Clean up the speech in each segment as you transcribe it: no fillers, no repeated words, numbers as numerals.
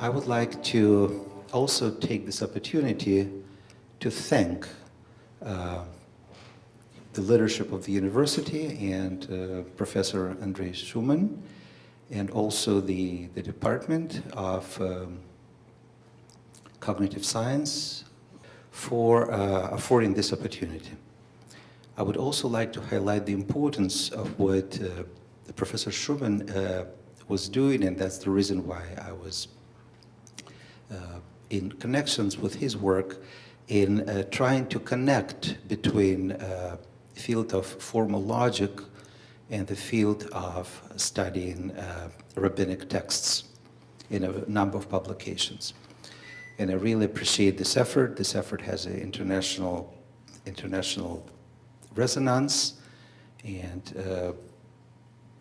I would like to also take this opportunity to thank the leadership of the university and Professor Andrei Schumann, and also the Department of Cognitive Science for affording this opportunity. I would also like to highlight the importance of what Professor Schumann was doing, and that's the reason why I was in connections with his work in trying to connect between the field of formal logic and the field of studying rabbinic texts in a number of publications. And I really appreciate this effort. This effort has an international resonance, and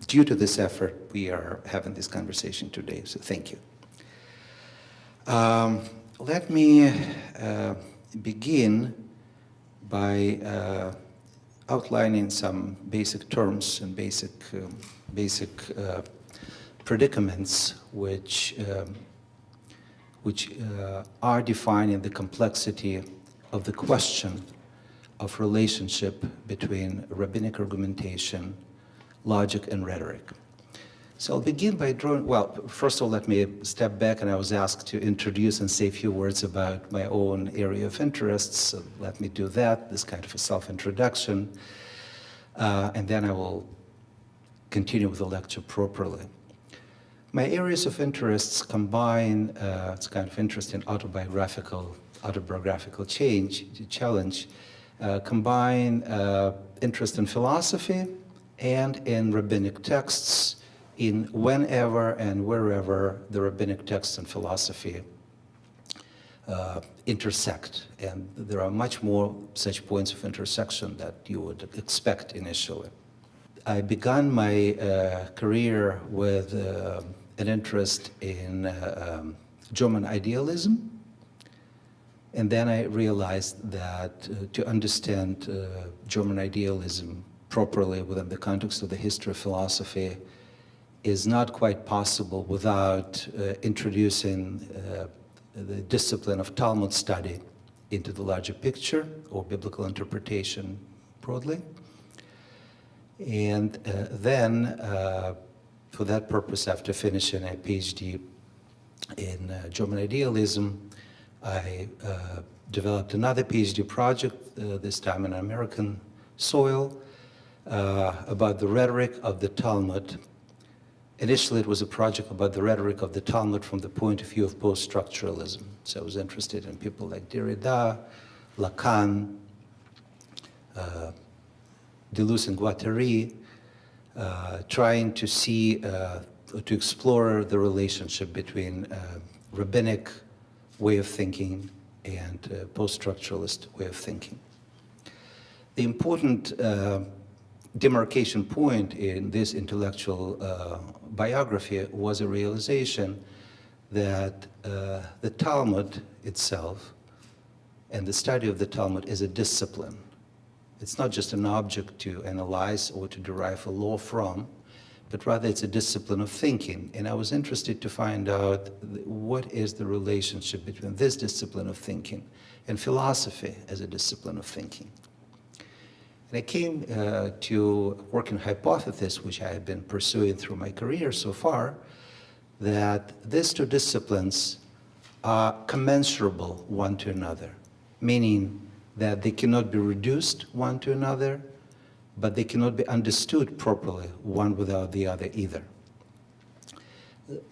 due to this effort, we are having this conversation today, so thank you. Let me begin by outlining some basic terms and basic predicaments which are defining the complexity of the question of relationship between rabbinic argumentation, logic, and rhetoric. So I'll begin by drawing, well, first of all, let me step back, and I was asked to introduce and say a few words about my own area of interest, so let me do that, this kind of a self-introduction, and then I will continue with the lecture properly. My areas of interests combine, it's kind of interest in autobiographical challenge, combine interest in philosophy and in rabbinic texts, in whenever and wherever the rabbinic texts and philosophy intersect. And there are much more such points of intersection that you would expect initially. I began my career with an interest in German idealism, and then I realized that to understand German idealism properly within the context of the history of philosophy is not quite possible without introducing the discipline of Talmud study into the larger picture, or biblical interpretation broadly. And then, for that purpose, after finishing a PhD in German idealism, I developed another PhD project, this time in American soil, about the rhetoric of the Talmud. Initially, it was a project about the rhetoric of the Talmud from the point of view of post-structuralism. So I was interested in people like Derrida, Lacan, Deleuze and Guattari, trying to see, to explore the relationship between rabbinic way of thinking and post-structuralist way of thinking. The important demarcation point in this intellectual biography was a realization that the Talmud itself and the study of the Talmud is a discipline. It's not just an object to analyze or to derive a law from, but rather it's a discipline of thinking. And I was interested to find out what is the relationship between this discipline of thinking and philosophy as a discipline of thinking. And I came to working hypothesis, which I have been pursuing through my career so far, that these two disciplines are commensurable one to another, meaning that they cannot be reduced one to another, but they cannot be understood properly one without the other either.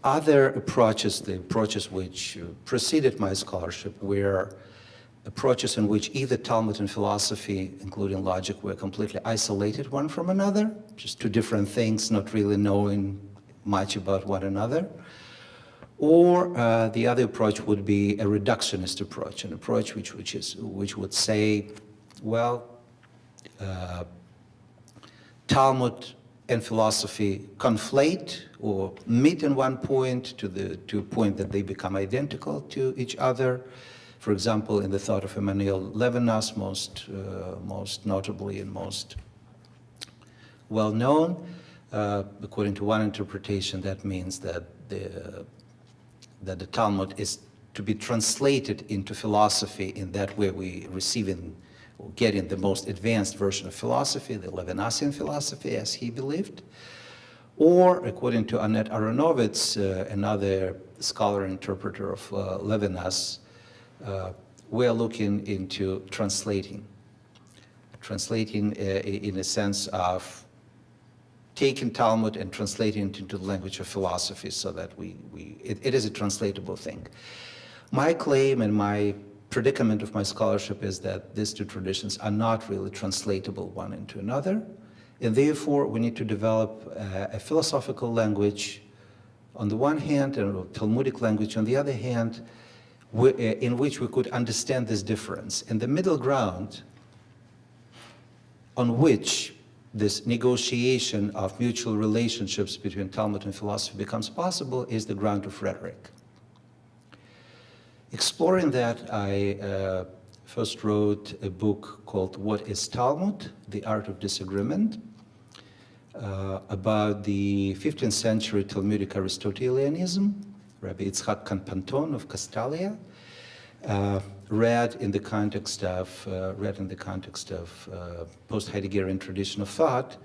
Other approaches, the approaches which preceded my scholarship, were approaches in which either Talmud and philosophy, including logic, were completely isolated one from another, just two different things, not really knowing much about one another. Or the other approach would be a reductionist approach, an approach which would say, well, Talmud and philosophy conflate or meet in one point to a point that they become identical to each other. For example, in the thought of Emmanuel Levinas, most notably and most well known, according to one interpretation, that means that that the Talmud is to be translated into philosophy. In that way we receiving or getting the most advanced version of philosophy, the Levinasian philosophy as he believed. Or, according to Annette Aronovitz, another scholar and interpreter of Levinas, we're looking into translating in a sense of taking Talmud and translating it into the language of philosophy, so that it is a translatable thing. My claim and my predicament of my scholarship is that these two traditions are not really translatable one into another, and therefore we need to develop a philosophical language on the one hand and a Talmudic language on the other hand, in which we could understand this difference. And the middle ground on which this negotiation of mutual relationships between Talmud and philosophy becomes possible is the ground of rhetoric. Exploring that, I first wrote a book called What is Talmud? The Art of Disagreement, about the 15th century Talmudic Aristotelianism, Rabbi Yitzhak Kanpanton of Castalia, read in the context of post-Heideggerian tradition of thought.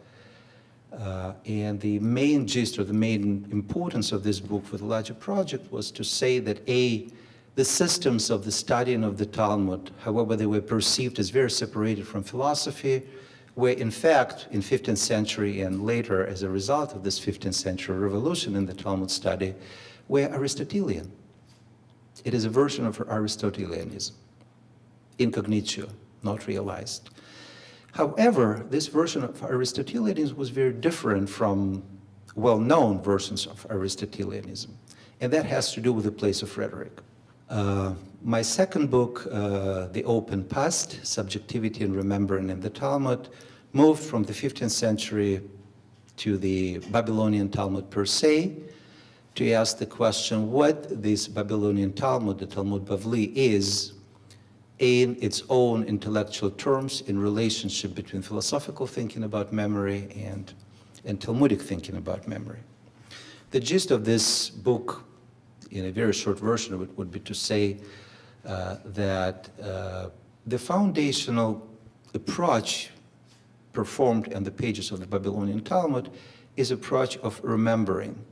And the main gist or the main importance of this book for the larger project was to say that the systems of the studying of the Talmud, however they were perceived as very separated from philosophy, were in fact in 15th century and later as a result of this 15th century revolution in the Talmud study, were Aristotelian. It is a version of Aristotelianism, incognito, not realized. However, this version of Aristotelianism was very different from well-known versions of Aristotelianism, and that has to do with the place of rhetoric. My second book, The Open Past, Subjectivity and Remembering in the Talmud, moved from the 15th century to the Babylonian Talmud per se, to ask the question what this Babylonian Talmud, the Talmud Bavli, is in its own intellectual terms in relationship between philosophical thinking about memory and Talmudic thinking about memory. The gist of this book, in a very short version of it, would be to say that the foundational approach performed on the pages of the Babylonian Talmud is approach of remembering,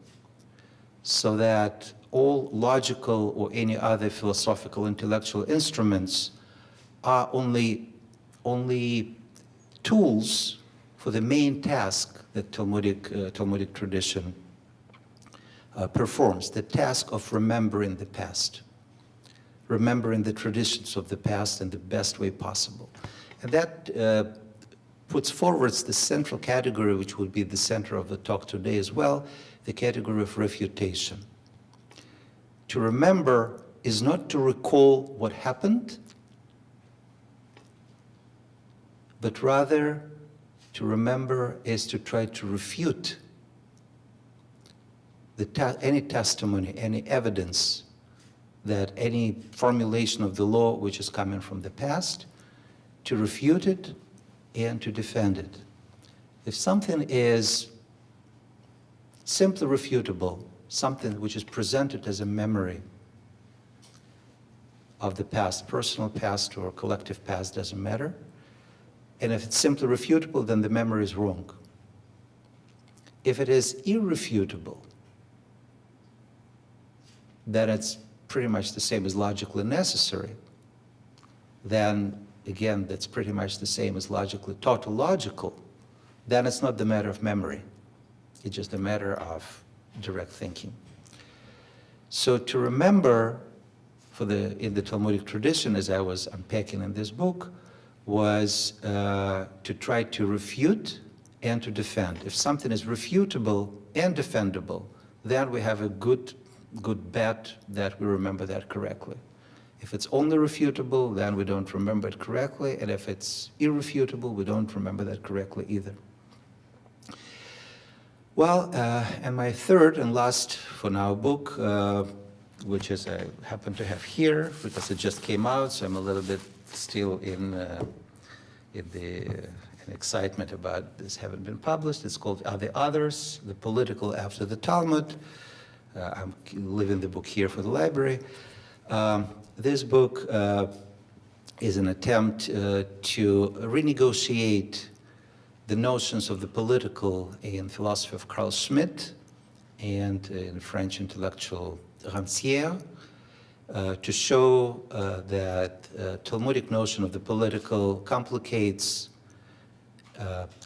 so that all logical or any other philosophical intellectual instruments are only tools for the main task that Talmudic tradition performs, the task of remembering the past, remembering the traditions of the past in the best way possible. And that puts forward the central category, which will be the center of the talk today as well, the category of refutation. To remember is not to recall what happened, but rather to remember is to try to refute any testimony, any evidence that any formulation of the law which is coming from the past, to refute it and to defend it. If something is simply refutable, something which is presented as a memory of the past, personal past or collective past, doesn't matter. And if it's simply refutable, then the memory is wrong. If it is irrefutable, then it's pretty much the same as logically necessary. Then, again, that's pretty much the same as logically tautological. Then it's not the matter of memory. It's just a matter of direct thinking. So to remember in the Talmudic tradition, as I was unpacking in this book, was to try to refute and to defend. If something is refutable and defendable, then we have a good bet that we remember that correctly. If it's only refutable, then we don't remember it correctly, and if it's irrefutable, we don't remember that correctly either. Well, and my third and last for now book, which is I happen to have here because it just came out, so I'm a little bit still in excitement about this having been published. It's called Are the Others? The Political After the Talmud. I'm leaving the book here for the library. This book is an attempt to renegotiate the notions of the political in philosophy of Carl Schmitt and in French intellectual Rancière, to show that Talmudic notion of the political complicates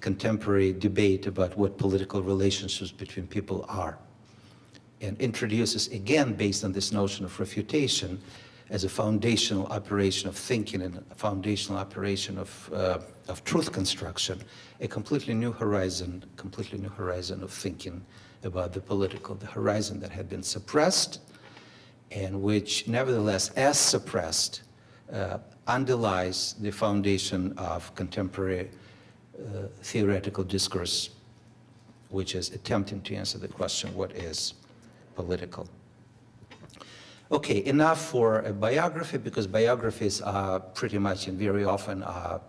contemporary debate about what political relationships between people are, and introduces, again, based on this notion of refutation, as a foundational operation of thinking and a foundational operation of truth construction, a completely new horizon of thinking about the political, the horizon that had been suppressed, and which, nevertheless, as suppressed, underlies the foundation of contemporary theoretical discourse, which is attempting to answer the question, what is political? Okay, enough for a biography, because biographies are pretty much and very often are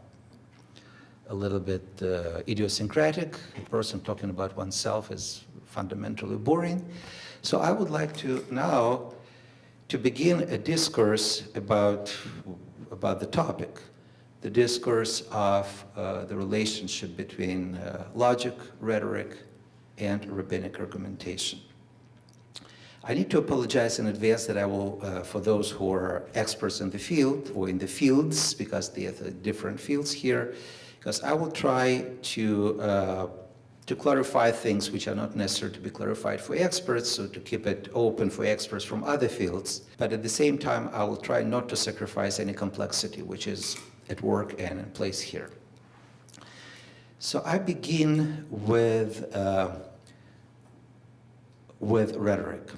a little bit idiosyncratic. A person talking about oneself is fundamentally boring. So I would like to now to begin a discourse about the topic, the discourse of the relationship between logic, rhetoric, and rabbinic argumentation. I need to apologize in advance that I will, for those who are experts in the field or in the fields, because they are different fields here, because I will try to clarify things which are not necessary to be clarified for experts, so to keep it open for experts from other fields. But at the same time, I will try not to sacrifice any complexity which is at work and in place here. So I begin with rhetoric.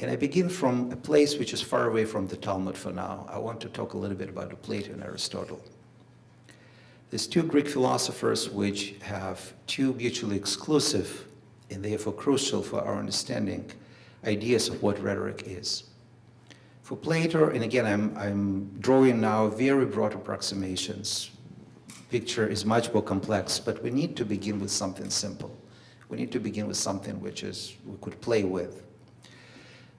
And I begin from a place which is far away from the Talmud for now. I want to talk a little bit about Plato and Aristotle. There's two Greek philosophers which have two mutually exclusive and therefore crucial for our understanding ideas of what rhetoric is. For Plato, and again, I'm drawing now very broad approximations. Picture is much more complex, but we need to begin with something simple. We need to begin with something which is we could play with.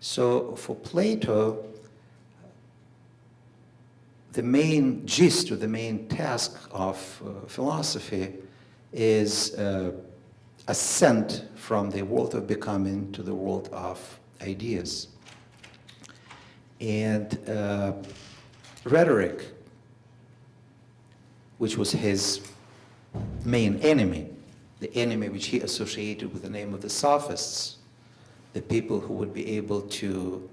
So for Plato, the main gist or the main task of philosophy is ascent from the world of becoming to the world of ideas. And rhetoric, which was his main enemy, the enemy which he associated with the name of the sophists, the people who would be able to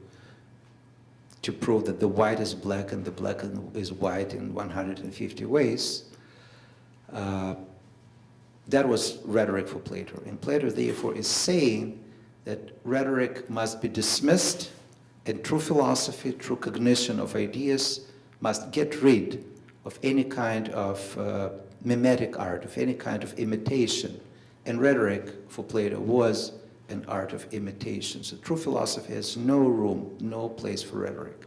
prove that the white is black and the black is white in 150 ways. That was rhetoric for Plato. And Plato, therefore, is saying that rhetoric must be dismissed, and true philosophy, true cognition of ideas must get rid of any kind of mimetic art, of any kind of imitation. And rhetoric for Plato was an art of imitation. So true philosophy has no room, no place for rhetoric.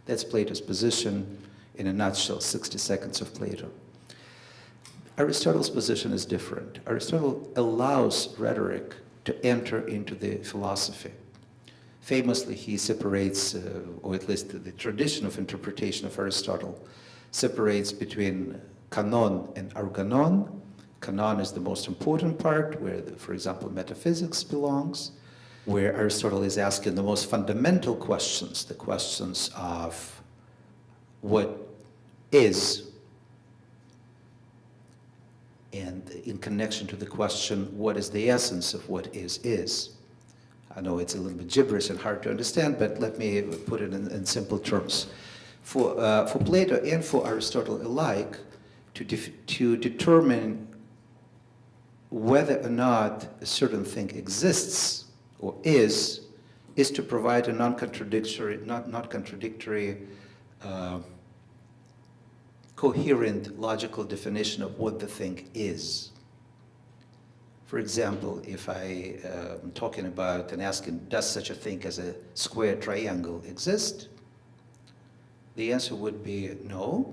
That's Plato's position in a nutshell, 60 seconds of Plato. Aristotle's position is different. Aristotle allows rhetoric to enter into the philosophy. Famously, he separates, or at least the tradition of interpretation of Aristotle, separates between canon and organon. Canon is the most important part, where, for example, metaphysics belongs, where Aristotle is asking the most fundamental questions, the questions of what is, and in connection to the question, what is the essence of what is. I know it's a little bit gibberish and hard to understand, but let me put it in simple terms. For Plato and for Aristotle alike, to determine whether or not a certain thing exists or is to provide a non-contradictory, not contradictory, coherent, logical definition of what the thing is. For example, if I am talking about and asking, does such a thing as a square triangle exist? The answer would be no,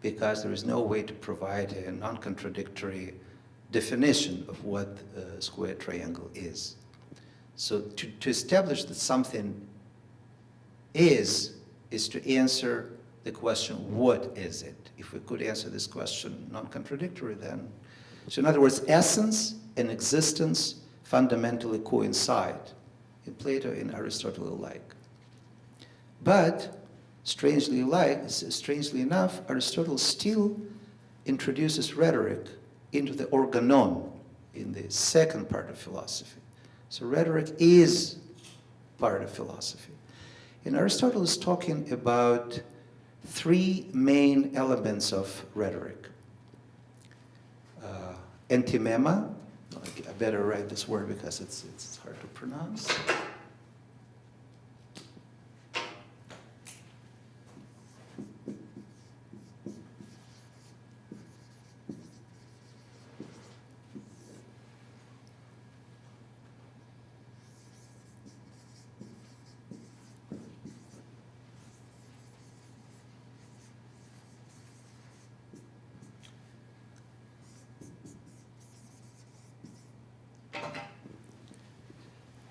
because there is no way to provide a non-contradictory definition of what a square triangle is. So to establish that something is to answer the question, what is it? If we could answer this question non-contradictory then. So in other words, essence and existence fundamentally coincide in Plato and Aristotle alike. But strangely enough, Aristotle still introduces rhetoric into the organon in the second part of philosophy. So rhetoric is part of philosophy. And Aristotle is talking about three main elements of rhetoric. Antimema, I better write this word because it's hard to pronounce.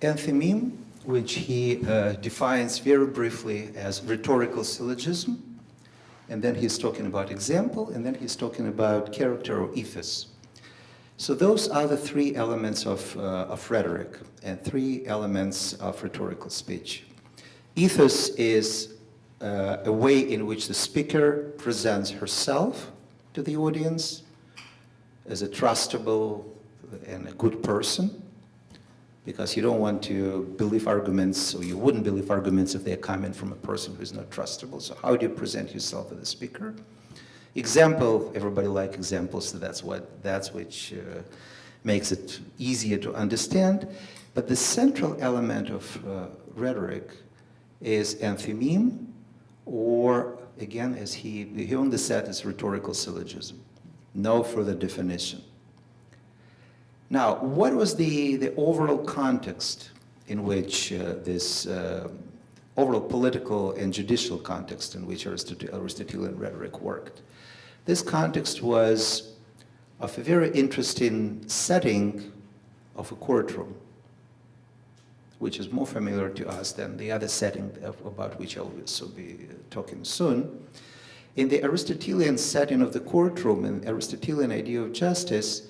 Enthymeme, which he defines very briefly as rhetorical syllogism, and then he's talking about example, and then he's talking about character or ethos. So those are the three elements of rhetoric and three elements of rhetorical speech. Ethos is a way in which the speaker presents herself to the audience as a trustable and a good person, because you don't want to believe arguments, or you wouldn't believe arguments if they're coming from a person who's not trustable. So how do you present yourself as a speaker? Example, everybody likes examples, so that's which makes it easier to understand. But the central element of rhetoric is enthymeme, or again, as he only said, is rhetorical syllogism. No further definition. Now, what was the overall context in which this overall political and judicial context in which Aristotelian rhetoric worked? This context was of a very interesting setting of a courtroom, which is more familiar to us than the other setting about which I will also be talking soon. In the Aristotelian setting of the courtroom, and Aristotelian idea of justice,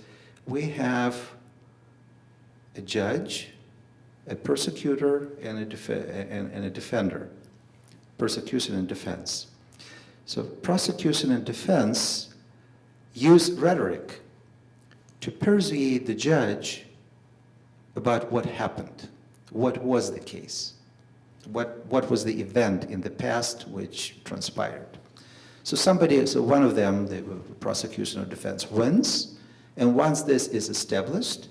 we have a judge, a persecutor, and a defender. Prosecution and defense. So prosecution and defense use rhetoric to persuade the judge about what happened, what was the case, what was the event in the past which transpired. So one of them, the prosecution or defense, wins, and once this is established,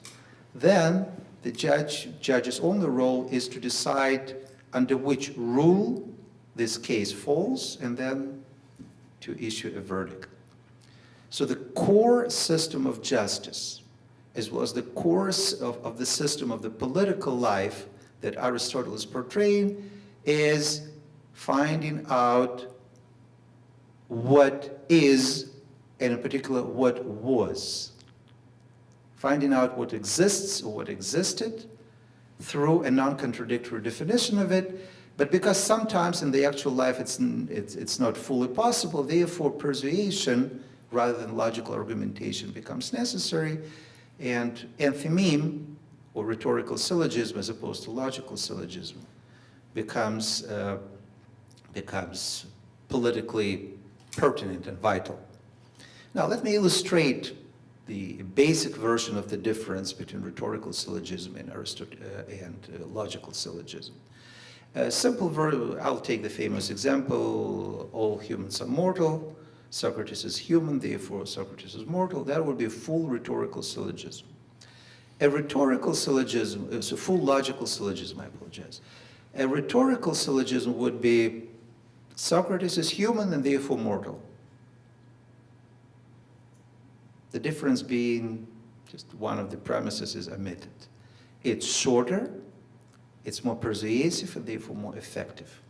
then the judge's only role is to decide under which rule this case falls, and then to issue a verdict. So the core system of justice, as well as the course of the system of the political life that Aristotle is portraying, is finding out what is, and in particular what was. Finding out what exists or what existed through a non-contradictory definition of it, but because sometimes in the actual life it's not fully possible, therefore persuasion rather than logical argumentation becomes necessary, and enthymeme, or rhetorical syllogism as opposed to logical syllogism, becomes politically pertinent and vital. Now let me illustrate the basic version of the difference between rhetorical syllogism and logical syllogism. I'll take the famous example, all humans are mortal, Socrates is human, therefore Socrates is mortal. That would be a full rhetorical syllogism. A rhetorical syllogism, it's a full logical syllogism, I apologize. A rhetorical syllogism would be Socrates is human and therefore mortal. The difference being just one of the premises is omitted. It's shorter, it's more persuasive, and therefore more effective.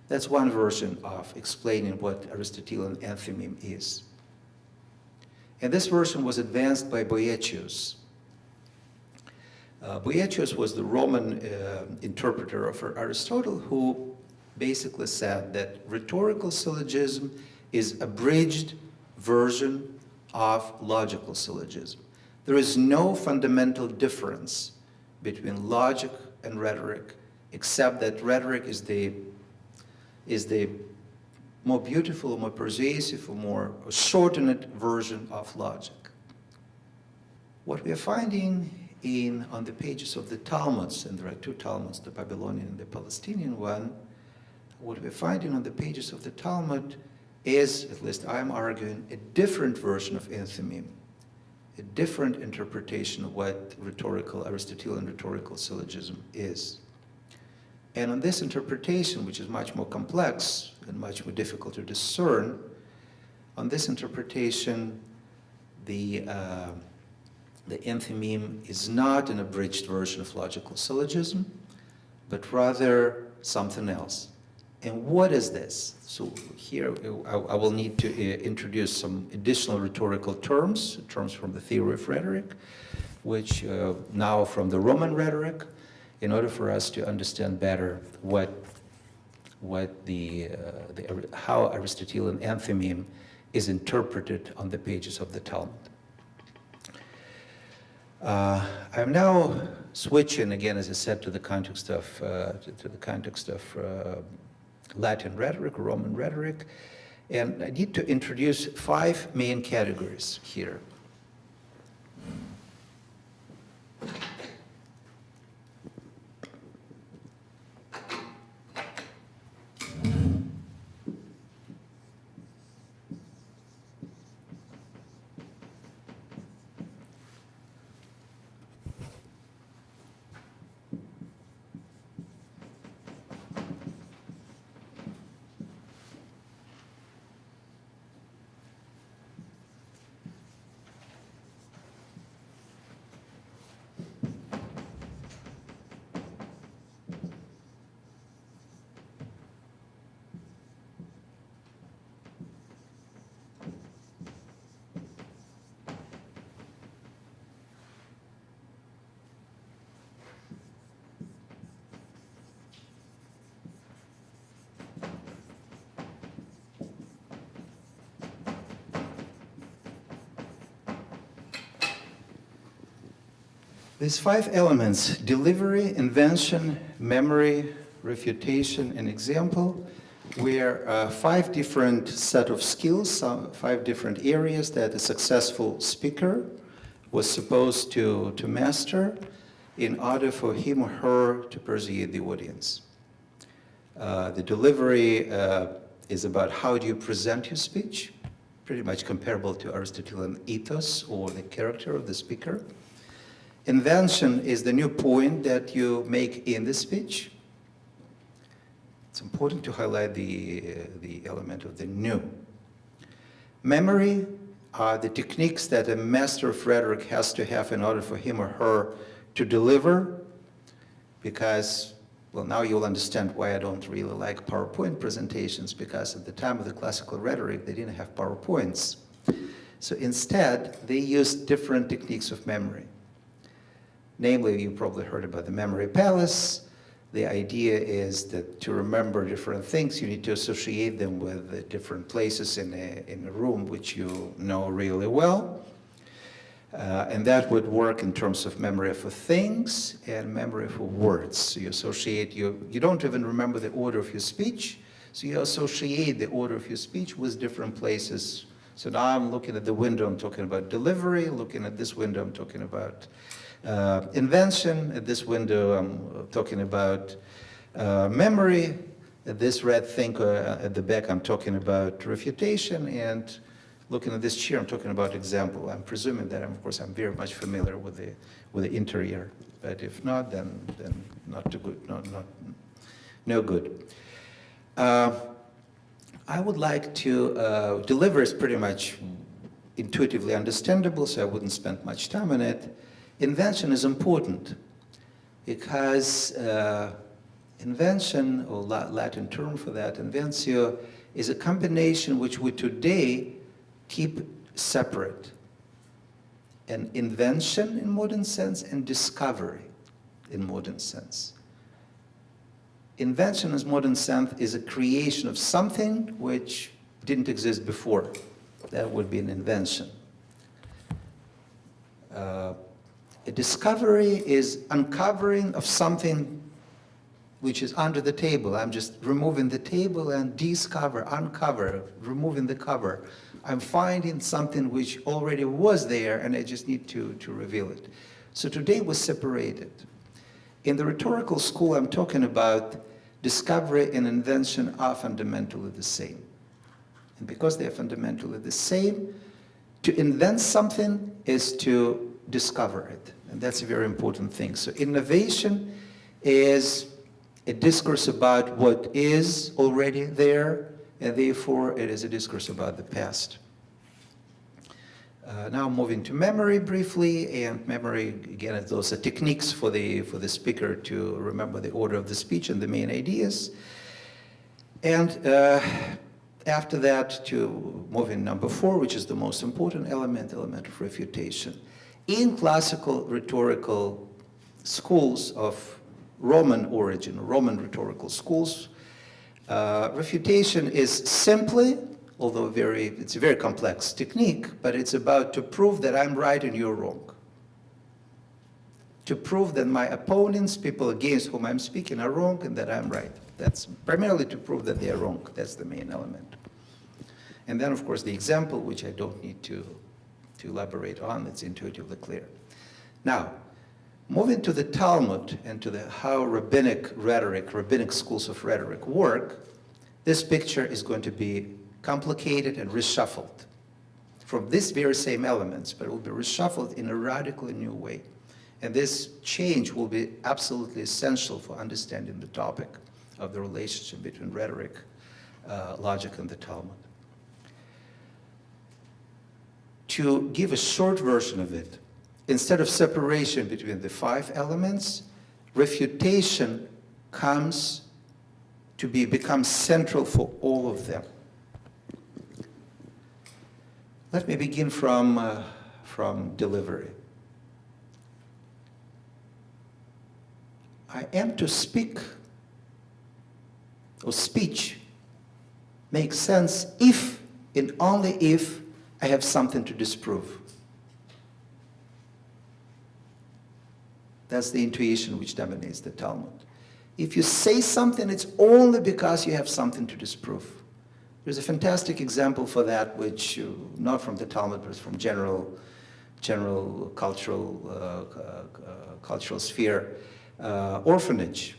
That's one version of explaining what Aristotelian enthymeme is. And this version was advanced by Boethius. Boethius was the Roman interpreter of Aristotle, who basically said that rhetorical syllogism is a abridged version of logical syllogism. There is no fundamental difference between logic and rhetoric, except that rhetoric is the more beautiful, more persuasive, or more shortened version of logic. What we are finding on the pages of the Talmuds, and there are two Talmuds, the Babylonian and the Palestinian one, what we're finding on the pages of the Talmud is, at least I'm arguing, a different version of enthymeme, a different interpretation of what Aristotelian rhetorical syllogism is. And on this interpretation, which is much more complex and much more difficult to discern, on this interpretation, the enthymeme is not an abridged version of logical syllogism, but rather something else. And what is this? So here I will need to introduce some additional rhetorical terms from the theory of rhetoric, which now from the Roman rhetoric, in order for us to understand better how Aristotelian enthymeme is interpreted on the pages of the Talmud. I'm now switching again, as I said, to the context of Latin rhetoric, Roman rhetoric, and I need to introduce 5 main categories here. These 5 elements, delivery, invention, memory, refutation, and example, were 5 different set of skills, 5 different areas that a successful speaker was supposed to master in order for him or her to persuade the audience. The delivery is about how do you present your speech, pretty much comparable to Aristotelian ethos or the character of the speaker. Invention is the new point that you make in the speech. It's important to highlight the element of the new. Memory are the techniques that a master of rhetoric has to have in order for him or her to deliver, because, well, now you'll understand why I don't really like PowerPoint presentations, because at the time of the classical rhetoric, they didn't have PowerPoints. So instead, they used different techniques of memory. Namely, you probably heard about the memory palace. The idea is that to remember different things, you need to associate them with different places in a room which you know really well. And that would work in terms of memory for things and memory for words. So you associate, you don't even remember the order of your speech, so you associate the order of your speech with different places. So now I'm looking at the window, I'm talking about delivery. Looking at this window, I'm talking about invention. At this window, I'm talking about memory. At this red thing at the back, I'm talking about refutation. And looking at this chair, I'm talking about example. I'm presuming that, of course, I'm very much familiar with the interior. But if not, then not too good, no good. I would like to deliver is pretty much intuitively understandable, so I wouldn't spend much time on it. Invention is important because invention, or Latin term for that, inventio, is a combination which we today keep separate. An invention in modern sense and discovery. in modern sense. Invention in modern sense is a creation of something which didn't exist before. That would be an invention. A discovery is uncovering of something which is under the table. I'm just removing the table and discover, uncover, removing the cover. I'm finding something which already was there and I just need to reveal it. So today was separated. In the rhetorical school, I'm talking about discovery and invention are fundamentally the same. And because they're fundamentally the same, to invent something is to discover it. And that's a very important thing. So innovation is a discourse about what is already there, and therefore it is a discourse about the past. Now moving to memory briefly, and memory, again, those are techniques for the speaker to remember the order of the speech and the main ideas. And after that, to move in number 4, which is the most important element of refutation. In classical rhetorical schools of Roman origin, Roman rhetorical schools, refutation is simply, although it's a very complex technique, but it's about to prove that I'm right and you're wrong. To prove that my opponents, people against whom I'm speaking, are wrong and that I'm right. That's primarily to prove that they're wrong. That's the main element. And then, of course, the example, which I don't need to elaborate on, it's intuitively clear. Now, moving to the Talmud and to how rabbinic rhetoric, rabbinic schools of rhetoric work, this picture is going to be complicated and reshuffled from these very same elements, but it will be reshuffled in a radically new way. And this change will be absolutely essential for understanding the topic of the relationship between rhetoric, logic, and the Talmud. To give a short version of it, instead of separation between the 5 elements, refutation comes to become central for all of them. Let me begin from delivery. I am to speak, or speech makes sense if and only if I have something to disprove. That's the intuition which dominates the Talmud. If you say something, it's only because you have something to disprove. There's a fantastic example for that, which not from the Talmud, but from general cultural sphere. Orphanage.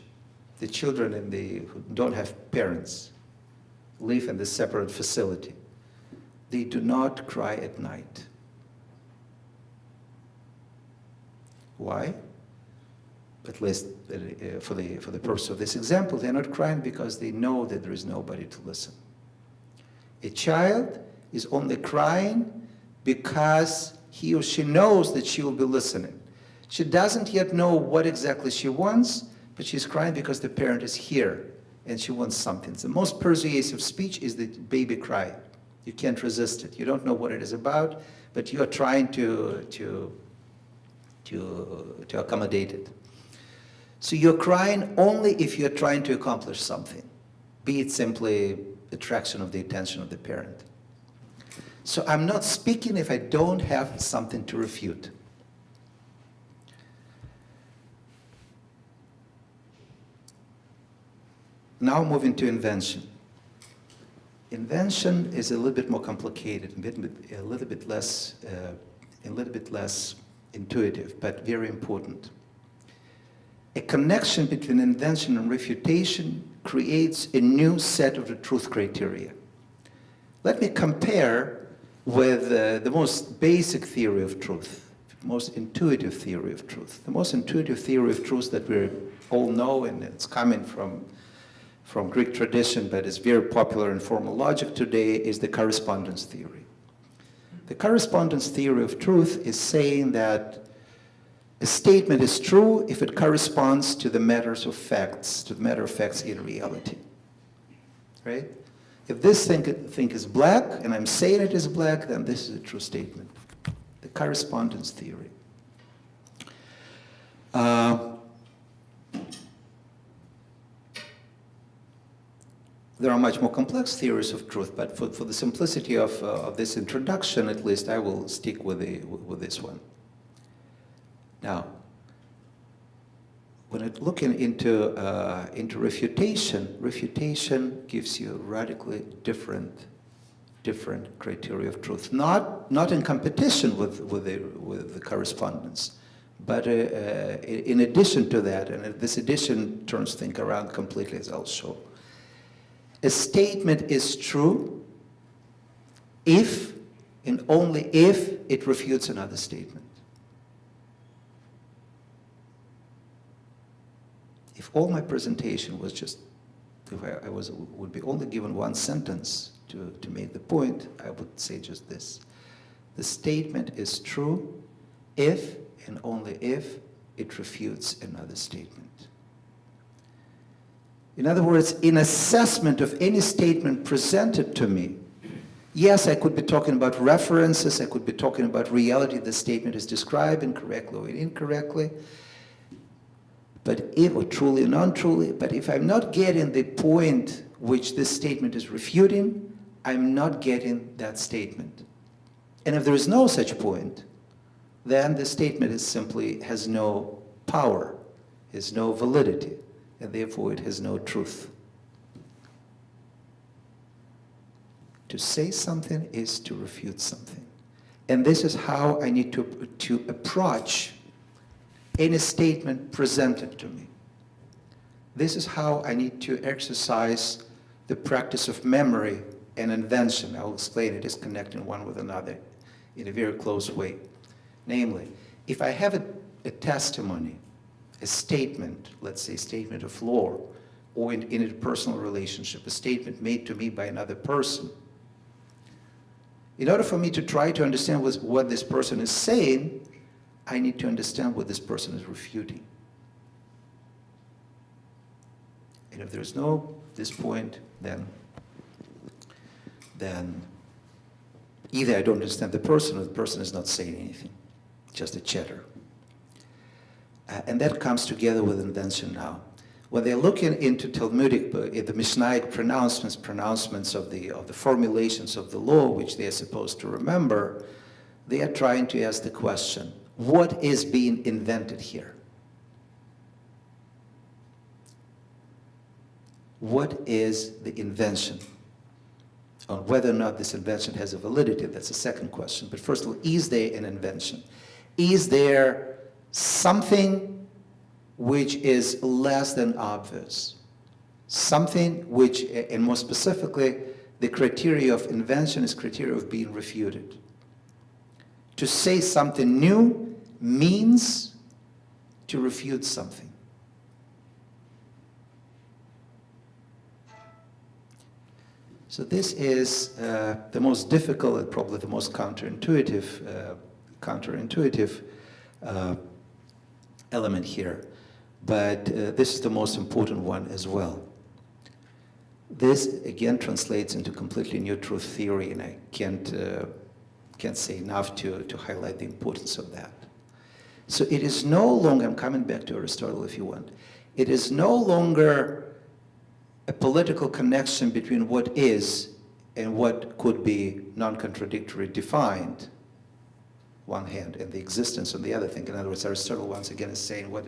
The children who don't have parents live in this separate facility. They do not cry at night. Why? At least for the purpose of this example, they're not crying because they know that there is nobody to listen. A child is only crying because he or she knows that she will be listening. She doesn't yet know what exactly she wants, but she's crying because the parent is here and she wants something. The most persuasive speech is the baby cry. You can't resist it. You don't know what it is about, but you are trying to accommodate it. So you're crying only if you're trying to accomplish something, be it simply attraction of the attention of the parent. So I'm not speaking if I don't have something to refute. Now moving to invention. Invention is a little bit more complicated, a little bit less intuitive, but very important. A connection between invention and refutation creates a new set of the truth criteria. Let me compare with the most basic theory of truth, the most intuitive theory of truth. The most intuitive theory of truth that we all know, and it's coming from Greek tradition, but is very popular in formal logic today, is the correspondence theory. The correspondence theory of truth is saying that a statement is true if it corresponds to the matters of facts, to the matter of facts in reality, right? If this thing is black, and I'm saying it is black, then this is a true statement. The correspondence theory. There are much more complex theories of truth, but for the simplicity of this introduction, at least, I will stick with this one. Now, when looking into refutation gives you radically different criteria of truth, not in competition with the correspondence, but in addition to that, and this addition turns things around completely, as I'll show. A statement is true if and only if it refutes another statement. If all my presentation was just, if I would be only given one sentence to make the point, I would say just this. The statement is true if and only if it refutes another statement. In other words, in assessment of any statement presented to me, yes, I could be talking about references, I could be talking about reality the statement is described incorrectly or incorrectly, but if, or truly or non-truly, but if I'm not getting the point which this statement is refuting, I'm not getting that statement. And if there is no such point, then the statement is simply has no power, has no validity, and therefore it has no truth. To say something is to refute something. And this is how I need to approach any statement presented to me. This is how I need to exercise the practice of memory and invention. I'll explain it as connecting one with another in a very close way. Namely, if I have a testimony, a statement, let's say a statement of law, or in a personal relationship, a statement made to me by another person, in order for me to try to understand what this person is saying, I need to understand what this person is refuting. And if there's no this point, then either I don't understand the person or the person is not saying anything, just a chatter. And that comes together with invention now. When they're looking into Talmudic, the Mishnaic pronouncements of the formulations of the law, which they are supposed to remember, they are trying to ask the question, what is being invented here? What is the invention? On whether or not this invention has a validity, that's a second question. But first of all, is there an invention? Is there something which is less than obvious? Something which, and more specifically, the criteria of invention is criteria of being refuted. To say something new means to refute something. So this is the most difficult and probably the most counterintuitive element here. But this is the most important one as well. This again translates into completely new truth theory, and I can't say enough to highlight the importance of that. So it is no longer, I'm coming back to Aristotle if you want, it is no longer a political connection between what is and what could be non-contradictory defined, one hand, and the existence on the other thing. In other words, Aristotle once again is saying what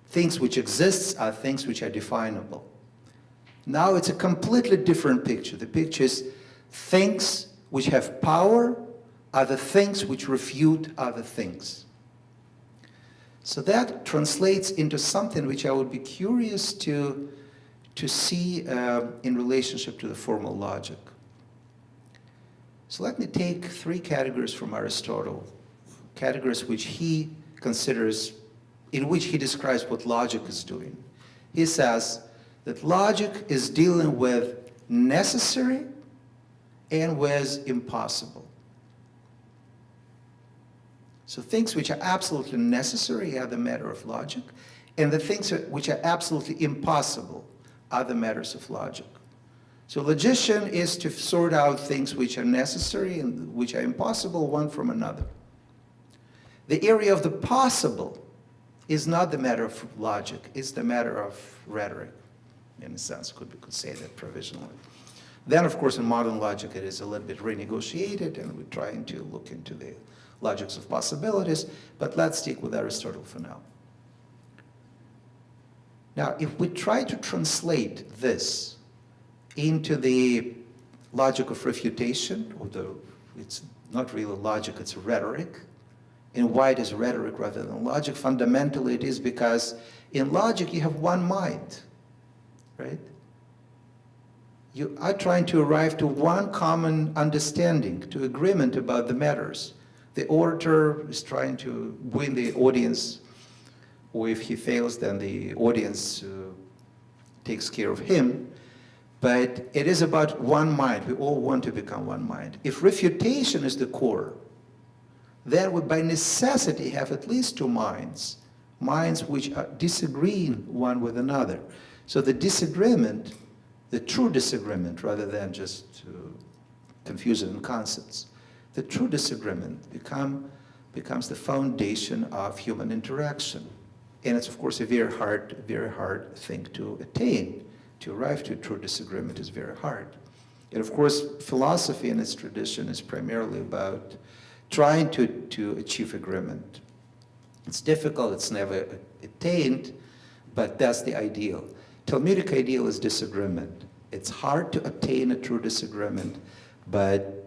things which exist are things which are definable. Now it's a completely different picture. The picture is things which have power are the things which refute other things. So that translates into something which I would be curious to see in relationship to the formal logic. So let me take three categories from Aristotle, categories which he considers, in which he describes what logic is doing. He says that logic is dealing with necessary and with impossible. So things which are absolutely necessary are the matter of logic, and the things which are absolutely impossible are the matters of logic. So logician is to sort out things which are necessary and which are impossible one from another. The area of the possible is not the matter of logic, it's the matter of rhetoric. in a sense, could say that provisionally. Then, of course, in modern logic, it is a little bit renegotiated, and we're trying to look into the logics of possibilities, but let's stick with Aristotle for now. Now, if we try to translate this into the logic of refutation, it's not really logic, it's rhetoric. And why it is rhetoric rather than logic? Fundamentally, it is because in logic you have one mind, right? You are trying to arrive to one common understanding, to agreement about the matters. The orator is trying to win the audience, or if he fails, then the audience takes care of him. But it is about one mind. We all want to become one mind. If refutation is the core, then we by necessity have at least two minds, minds which are disagreeing one with another. So the disagreement, the true disagreement, rather than just confusion in concepts, the true disagreement becomes the foundation of human interaction. And it's, of course, a very hard thing to attain. To arrive to true disagreement is very hard. And of course, philosophy in its tradition is primarily about trying to achieve agreement. It's difficult, it's never attained, but that's the ideal. Talmudic ideal is disagreement. It's hard to attain a true disagreement, but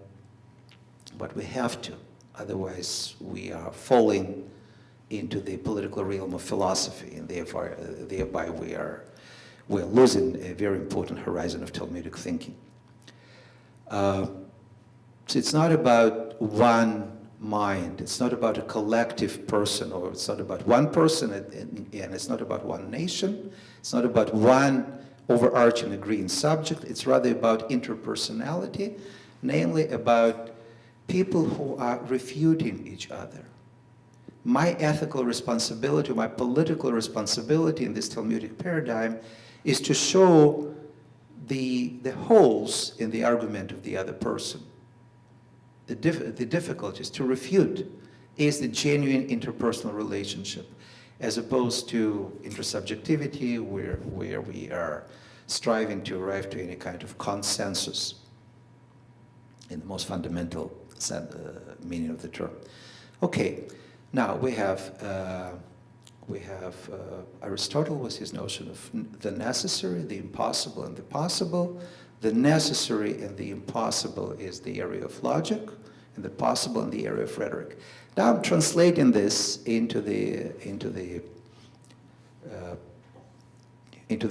we have to. Otherwise, we are falling into the political realm of philosophy, and thereby we're losing a very important horizon of Talmudic thinking. So it's not about one mind, it's not about a collective person, or it's not about one person, and it's not about one nation, it's not about one overarching agreeing subject, it's rather about interpersonality, namely about people who are refuting each other. My ethical responsibility, my political responsibility in this Talmudic paradigm is to show the holes in the argument of the other person. The difficulties to refute is the genuine interpersonal relationship, as opposed to intersubjectivity, where we are striving to arrive to any kind of consensus in the most fundamental meaning of the term. Okay, now we have Aristotle with his notion of the necessary, the impossible, and the possible. The necessary and the impossible is the area of logic, and the possible in the area of rhetoric. Now I'm translating this into the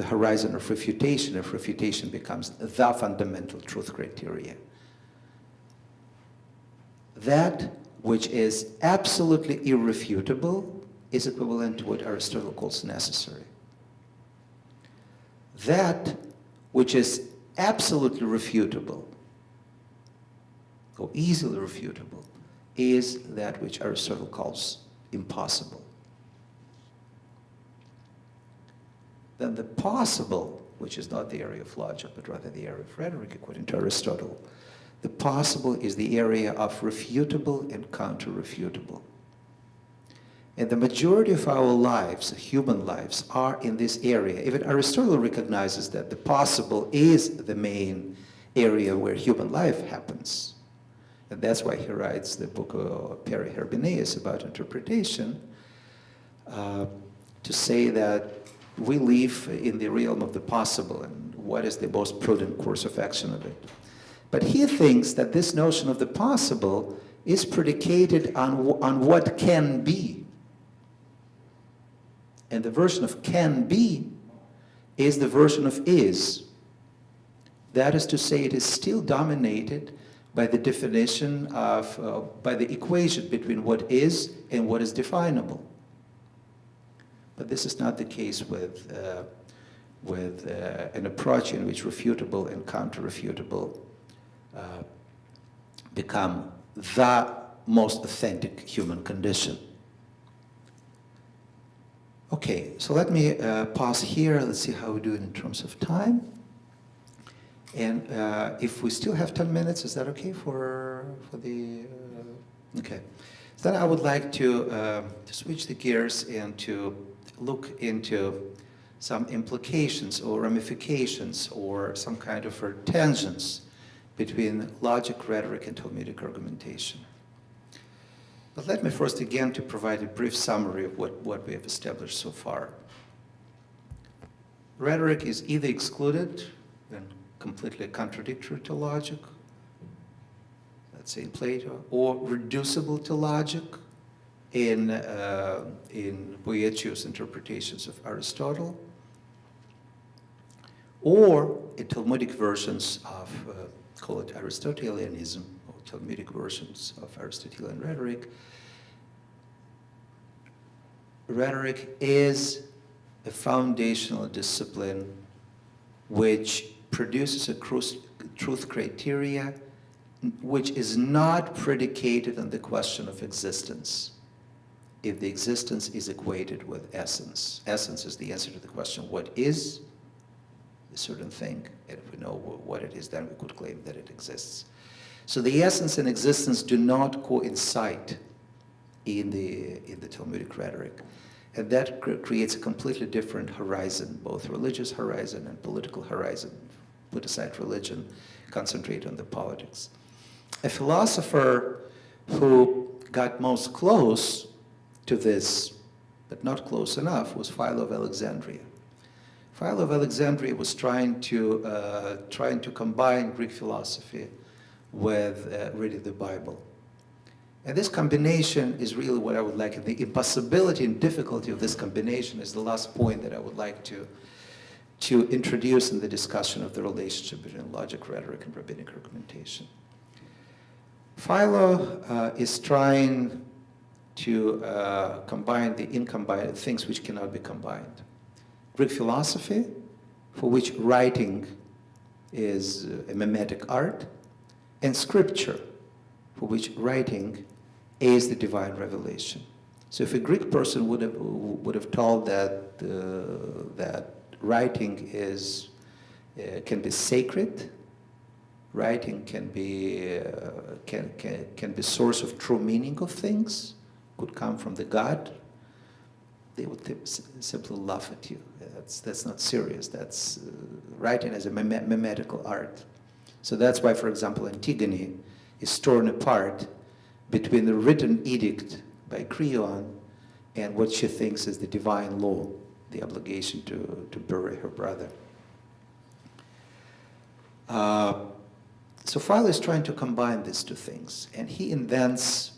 horizon of refutation, if refutation becomes the fundamental truth criteria. That which is absolutely irrefutable is equivalent to what Aristotle calls necessary. That which is absolutely refutable, or easily refutable, is that which Aristotle calls impossible. Then the possible, which is not the area of logic, but rather the area of rhetoric, according to Aristotle, the possible is the area of refutable and counter-refutable. And the majority of our lives, human lives, are in this area. Even Aristotle recognizes that the possible is the main area where human life happens. And that's why he writes the book of Herbineus about interpretation, to say that we live in the realm of the possible, and what is the most prudent course of action of it. But he thinks that this notion of the possible is predicated on what can be. And the version of can be is the version of is. That is to say, it is still dominated by the definition of, by the equation between what is and what is definable. But this is not the case with an approach in which refutable and counter-refutable become the most authentic human condition. Okay, so let me pause here. Let's see how we're doing in terms of time. And if we still have 10 minutes, is that okay for the... okay. So then I would like to switch the gears and to look into some implications or ramifications or some kind of tangents between logic, rhetoric, and Talmudic argumentation. But let me first again to provide a brief summary of what we have established so far. Rhetoric is either excluded and completely contradictory to logic, let's say in Plato, or reducible to logic in Boethius' interpretations of Aristotle, or in Talmudic versions of, call it Aristotelianism, or Talmudic versions of Aristotelian rhetoric. Rhetoric is a foundational discipline which produces a truth criteria which is not predicated on the question of existence. If the existence is equated with essence. Essence is the answer to the question, what is a certain thing? And if we know what it is, then we could claim that it exists. So the essence and existence do not coincide in the Talmudic rhetoric. And that creates a completely different horizon, both religious horizon and political horizon. Put aside religion, concentrate on the politics. A philosopher who got most close to this, but not close enough, was Philo of Alexandria. Philo of Alexandria was trying to combine Greek philosophy with reading the Bible. And this combination is really what I would like. And the impossibility and difficulty of this combination is the last point that I would like to introduce in the discussion of the relationship between logic, rhetoric, and rabbinic argumentation. Philo is trying to combine the incombined things which cannot be combined. Greek philosophy, for which writing is a mimetic art, and scripture, for which writing is the divine revelation. So if a Greek person would have told that that writing can be sacred, writing can be source of true meaning of things, could come from the God, they would simply laugh at you. That's not serious. That's writing as a mimetical art. So that's why, for example, Antigone is torn apart between the written edict by Creon and what she thinks is the divine law, the obligation to bury her brother. So Philo is trying to combine these two things, and he invents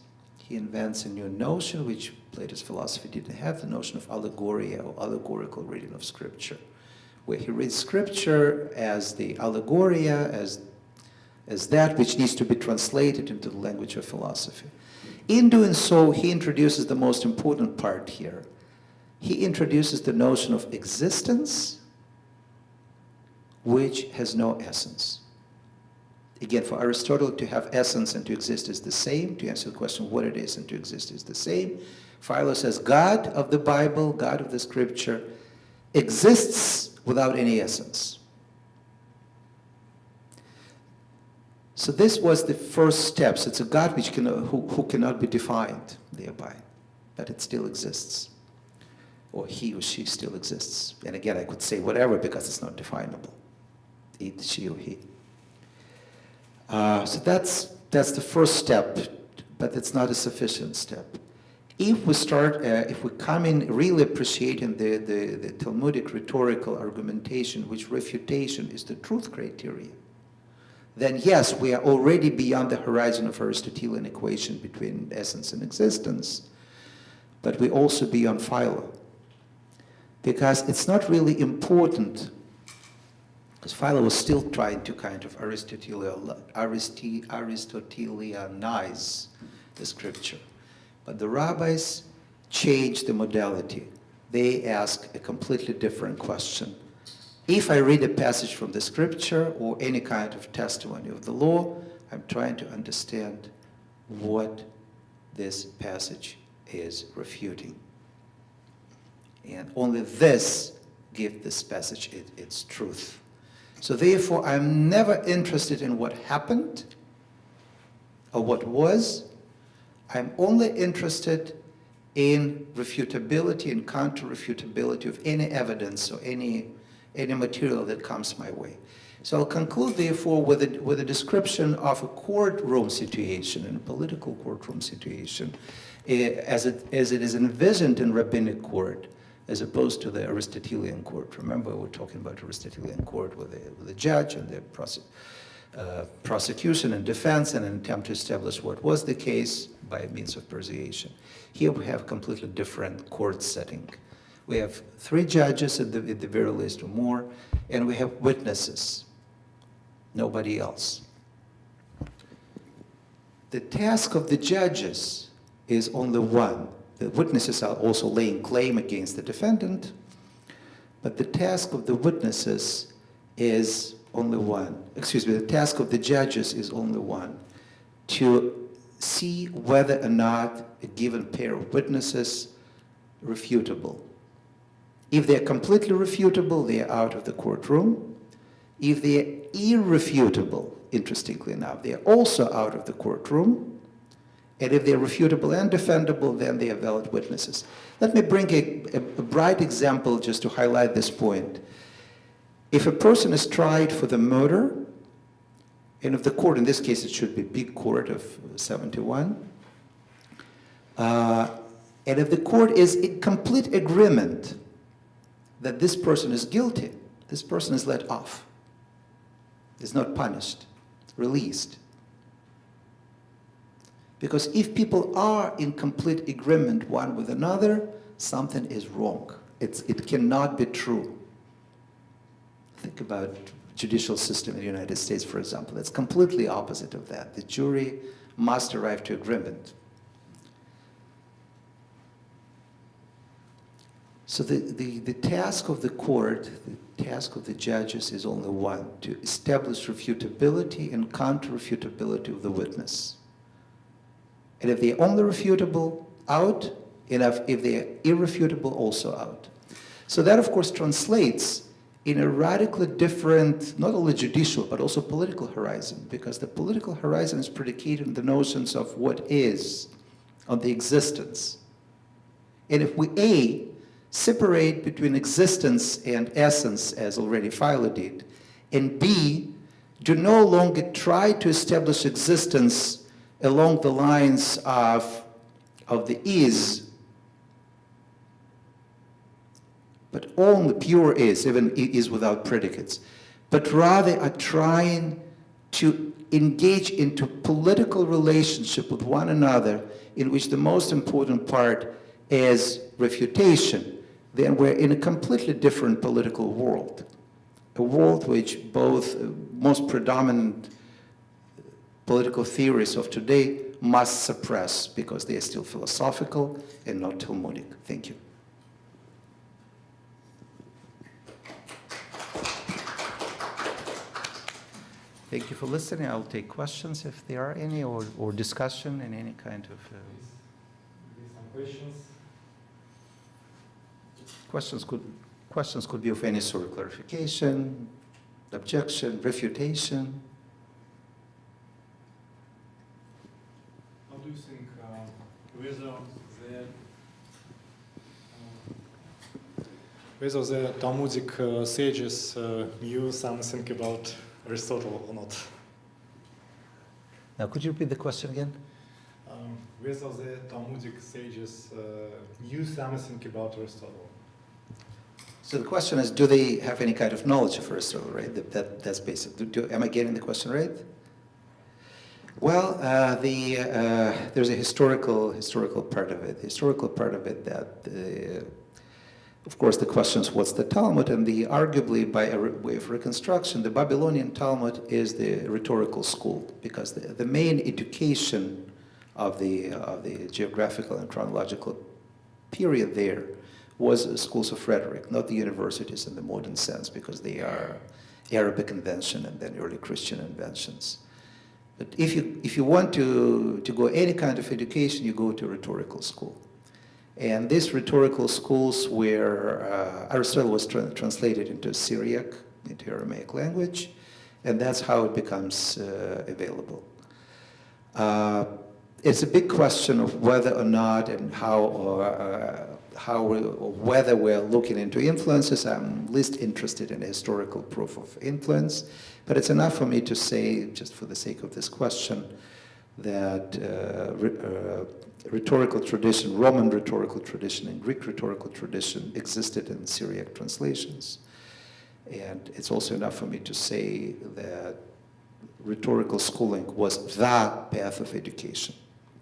a new notion which Plato's philosophy didn't have, the notion of allegoria or allegorical reading of Scripture, where he reads Scripture as the allegoria, as that which needs to be translated into the language of philosophy. In doing so, he introduces the most important part here. He introduces the notion of existence, which has no essence. Again, for Aristotle, to have essence and to exist is the same. To answer the question what it is and to exist is the same. Philo says God of the Bible, God of the Scripture, exists without any essence. So this was the first step. So it's a God which who cannot be defined thereby, but it still exists. Or he or she still exists. And again, I could say whatever because it's not definable. It, she, or he. So that's the first step, but it's not a sufficient step. If we come in really appreciating the Talmudic rhetorical argumentation, which refutation is the truth criteria, then yes, we are already beyond the horizon of Aristotelian equation between essence and existence, but we also beyond Philo. Because it's not really important, because Philo was still trying to kind of Aristotelianize the Scripture. But the rabbis changed the modality. They ask a completely different question. If I read a passage from the Scripture or any kind of testimony of the law, I'm trying to understand what this passage is refuting. And only this gives this passage its truth. So therefore, I'm never interested in what happened or what was. I'm only interested in refutability and counter-refutability of any evidence or any material that comes my way. So I'll conclude, therefore, with a description of a courtroom situation, and a political courtroom situation, as it is envisioned in rabbinic court, as opposed to the Aristotelian court. Remember, we're talking about Aristotelian court with the judge and the prosecution and defense and an attempt to establish what was the case by means of persuasion. Here we have a completely different court setting. We have 3 judges at the very least or more, and we have witnesses, nobody else. The task of the judges is only one. The witnesses are also laying claim against the defendant, but the task of the witnesses is only one. The task of the judges is only one, to see whether or not a given pair of witnesses refutable. If they're completely refutable, they're out of the courtroom. If they're irrefutable, interestingly enough, they're also out of the courtroom. And if they're refutable and defendable, then they are valid witnesses. Let me bring a bright example just to highlight this point. If a person is tried for the murder, and if the court, in this case it should be big court of 71, and if the court is in complete agreement that this person is guilty, this person is let off, is not punished, released. Because if people are in complete agreement one with another, something is wrong. It cannot be true. Think about judicial system in the United States, for example. It's completely opposite of that. The jury must arrive to agreement. So the task of the court, the task of the judges is only one, to establish refutability and counter-refutability of the witness. And if they're only refutable, out, and if they're irrefutable, also out. So that, of course, translates in a radically different, not only judicial, but also political horizon, because the political horizon is predicated on the notions of what is, on the existence. And if we, separate between existence and essence, as already Philo did, and B, do no longer try to establish existence along the lines of the is, but only pure is, even is without predicates, but rather are trying to engage into political relationship with one another, in which the most important part is refutation, then we're in a completely different political world. A world which both most predominant political theories of today must suppress, because they are still philosophical and not Talmudic. Thank you. Thank you for listening. I'll take questions if there are any, or discussion in any kind of... Some questions. Questions could be of any sort of clarification, objection, refutation. How do you think whether the Talmudic sages knew something about Aristotle or not? Now, could you repeat the question again? Whether the Talmudic sages knew something about Aristotle? So the question is, do they have any kind of knowledge of Aristotle, right? That's basic. Am I getting the question right? Well, there's a historical part of it. The historical part of it that, of course, the question is, what's the Talmud? And arguably, by a way of reconstruction, the Babylonian Talmud is the rhetorical school, because the main education of the geographical and chronological period there was schools of rhetoric, not the universities in the modern sense, because they are Arabic invention and then early Christian inventions. But if you want to go any kind of education, you go to rhetorical school. And these rhetorical schools where Aristotle was translated into Syriac, into Aramaic language, and that's how it becomes available. it's a big question of whether or not and how or whether we're looking into influences. I'm least interested in a historical proof of influence, but it's enough for me to say, just for the sake of this question, that rhetorical tradition, Roman rhetorical tradition and Greek rhetorical tradition existed in Syriac translations. And it's also enough for me to say that rhetorical schooling was the path of education.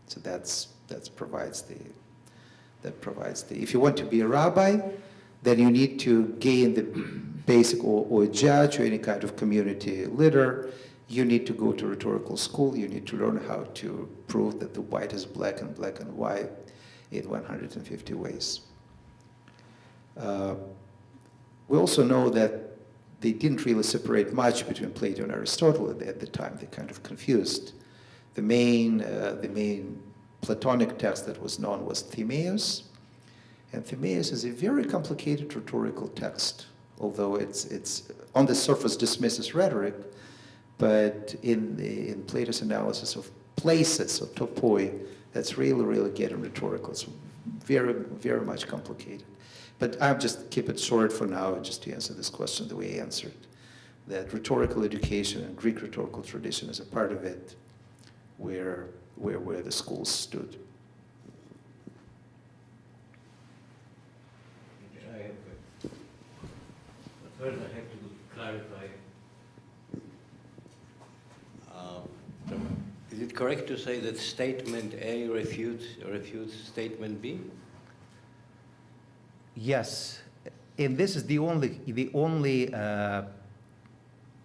So that provides the, if you want to be a rabbi, then you need to gain the basic, or a judge or any kind of community leader, you need to go to rhetorical school, you need to learn how to prove that the white is black and white in 150 ways. We also know that they didn't really separate much between Plato and Aristotle at the time. They kind of confused. The main Platonic text that was known was Timaeus, and Timaeus is a very complicated rhetorical text, although it's on the surface dismisses rhetoric, but in Plato's analysis of places, of topoi, that's really getting rhetorical. It's very much complicated. But I'll just keep it short for now, just to answer this question the way I answered, that rhetorical education and Greek rhetorical tradition is a part of it, where the schools stood. First, I have to clarify. Is it correct to say that statement A refutes statement B? Yes, and this is the only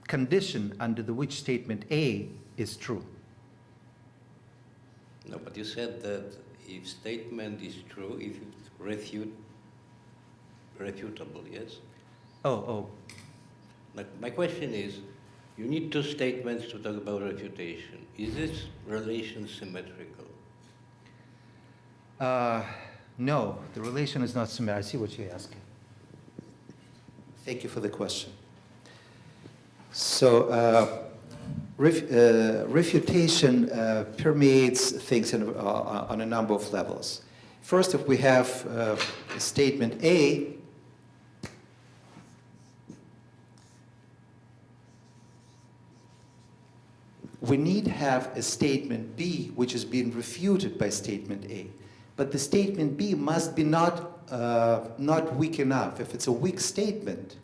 condition under which statement A is true. No, but you said that if statement is true, if it's refutable, yes? Oh. My question is, you need two statements to talk about refutation. Is this relation symmetrical? No, the relation is not symmetrical. I see what you're asking. Thank you for the question. So, refutation permeates things on a number of levels. First, if we have statement A, we need to have a statement B which is being refuted by statement A. But the statement B must be not weak enough. If it's a weak statement,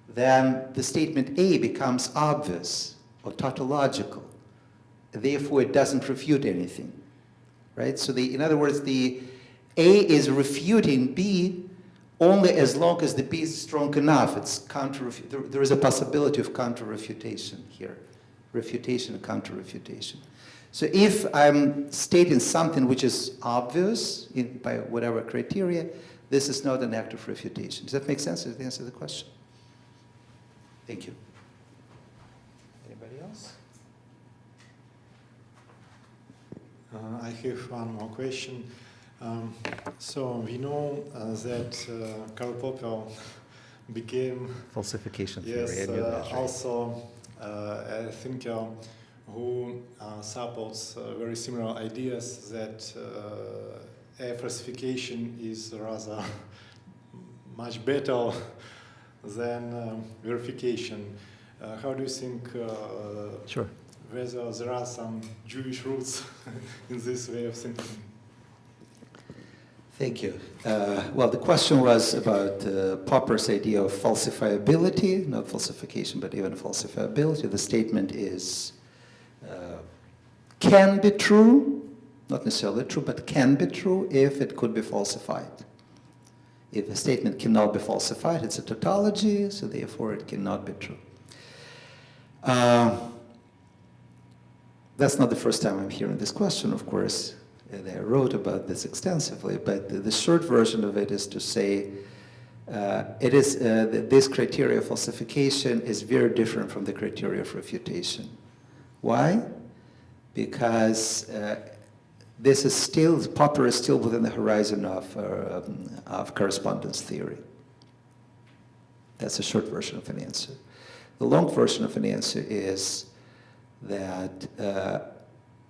then the statement A becomes obvious or tautological. Therefore, it doesn't refute anything, right? So in other words, the A is refuting B only as long as the B is strong enough. There is a possibility of counter-refutation here. Refutation and counter-refutation. So if I'm stating something which is obvious by whatever criteria, this is not an act of refutation. Does that make sense? Does that answer the question? Thank you. Anybody else? I have one more question. So we know that Karl Popper became Falsification theory. yes, also a thinker who supports very similar ideas that a falsification is rather much better than verification. How do you think Sure. whether there are some Jewish roots in this way of thinking? Thank you. Well, the question was about Popper's idea of falsifiability, not falsification, but even falsifiability. The statement is, can be true, not necessarily true, but can be true if it could be falsified. If a statement cannot be falsified, it's a tautology, so therefore it cannot be true. That's not the first time I'm hearing this question, of course. And I wrote about this extensively, but the short version of it is to say this criteria of falsification is very different from the criteria of refutation. Why? Because this is still, Popper is still within the horizon of correspondence theory. That's a short version of an answer. The long version of an answer is that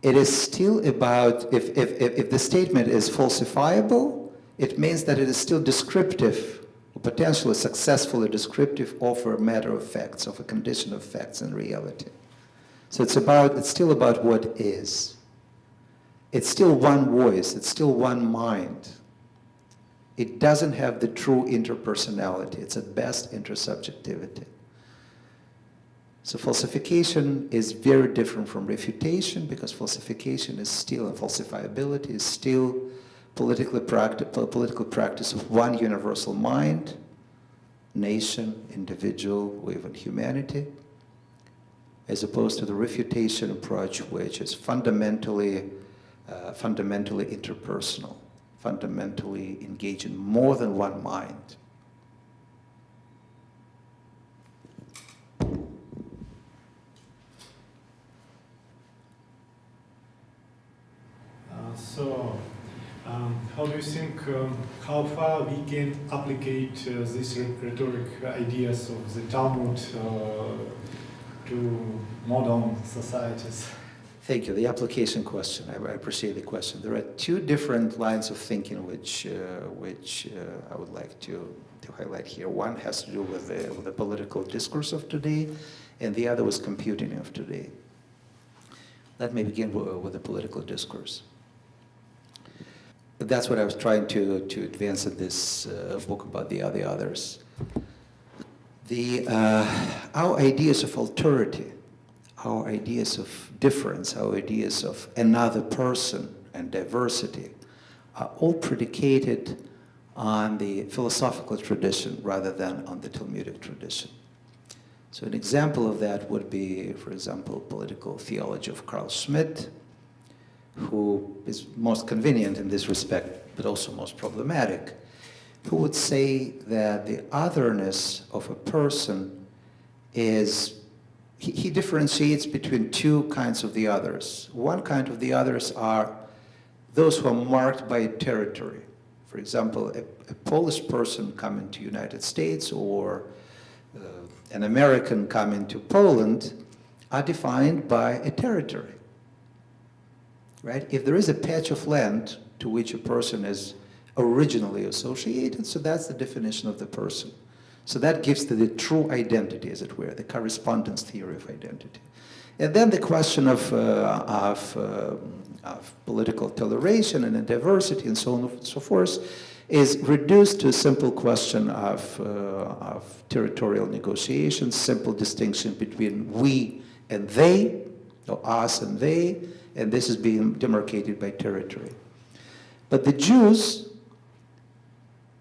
it is still about, if the statement is falsifiable, it means that it is still descriptive, or potentially successfully descriptive of a matter of facts, of a condition of facts in reality. So it's still about what is. It's still one voice, it's still one mind. It doesn't have the true interpersonality. It's at best intersubjectivity. So falsification is very different from refutation, because falsification is still, and falsifiability is still political practice of one universal mind, nation, individual, or even humanity, as opposed to the refutation approach, which is fundamentally interpersonal, fundamentally engaged in more than one mind. How do you think, how far we can applicate these rhetoric ideas of the Talmud to modern societies? Thank you. The application question, I appreciate the question. There are two different lines of thinking which I would like to highlight here. One has to do with the political discourse of today, and the other was computing of today. Let me begin with the political discourse. That's what I was trying to advance in this book about the others. Our ideas of alterity, our ideas of difference, our ideas of another person and diversity are all predicated on the philosophical tradition rather than on the Talmudic tradition. So an example of that would be, for example, political theology of Carl Schmitt, who is most convenient in this respect, but also most problematic, who would say that the otherness of a person is, he differentiates between two kinds of the others. One kind of the others are those who are marked by a territory. For example, a Polish person coming to the United States or an American coming to Poland are defined by a territory. Right? If there is a patch of land to which a person is originally associated, so that's the definition of the person. So that gives the true identity, as it were, the correspondence theory of identity. And then the question of political toleration and diversity and so on and so forth is reduced to a simple question of territorial negotiations, simple distinction between we and they, or us and they, and this is being demarcated by territory. But the Jews,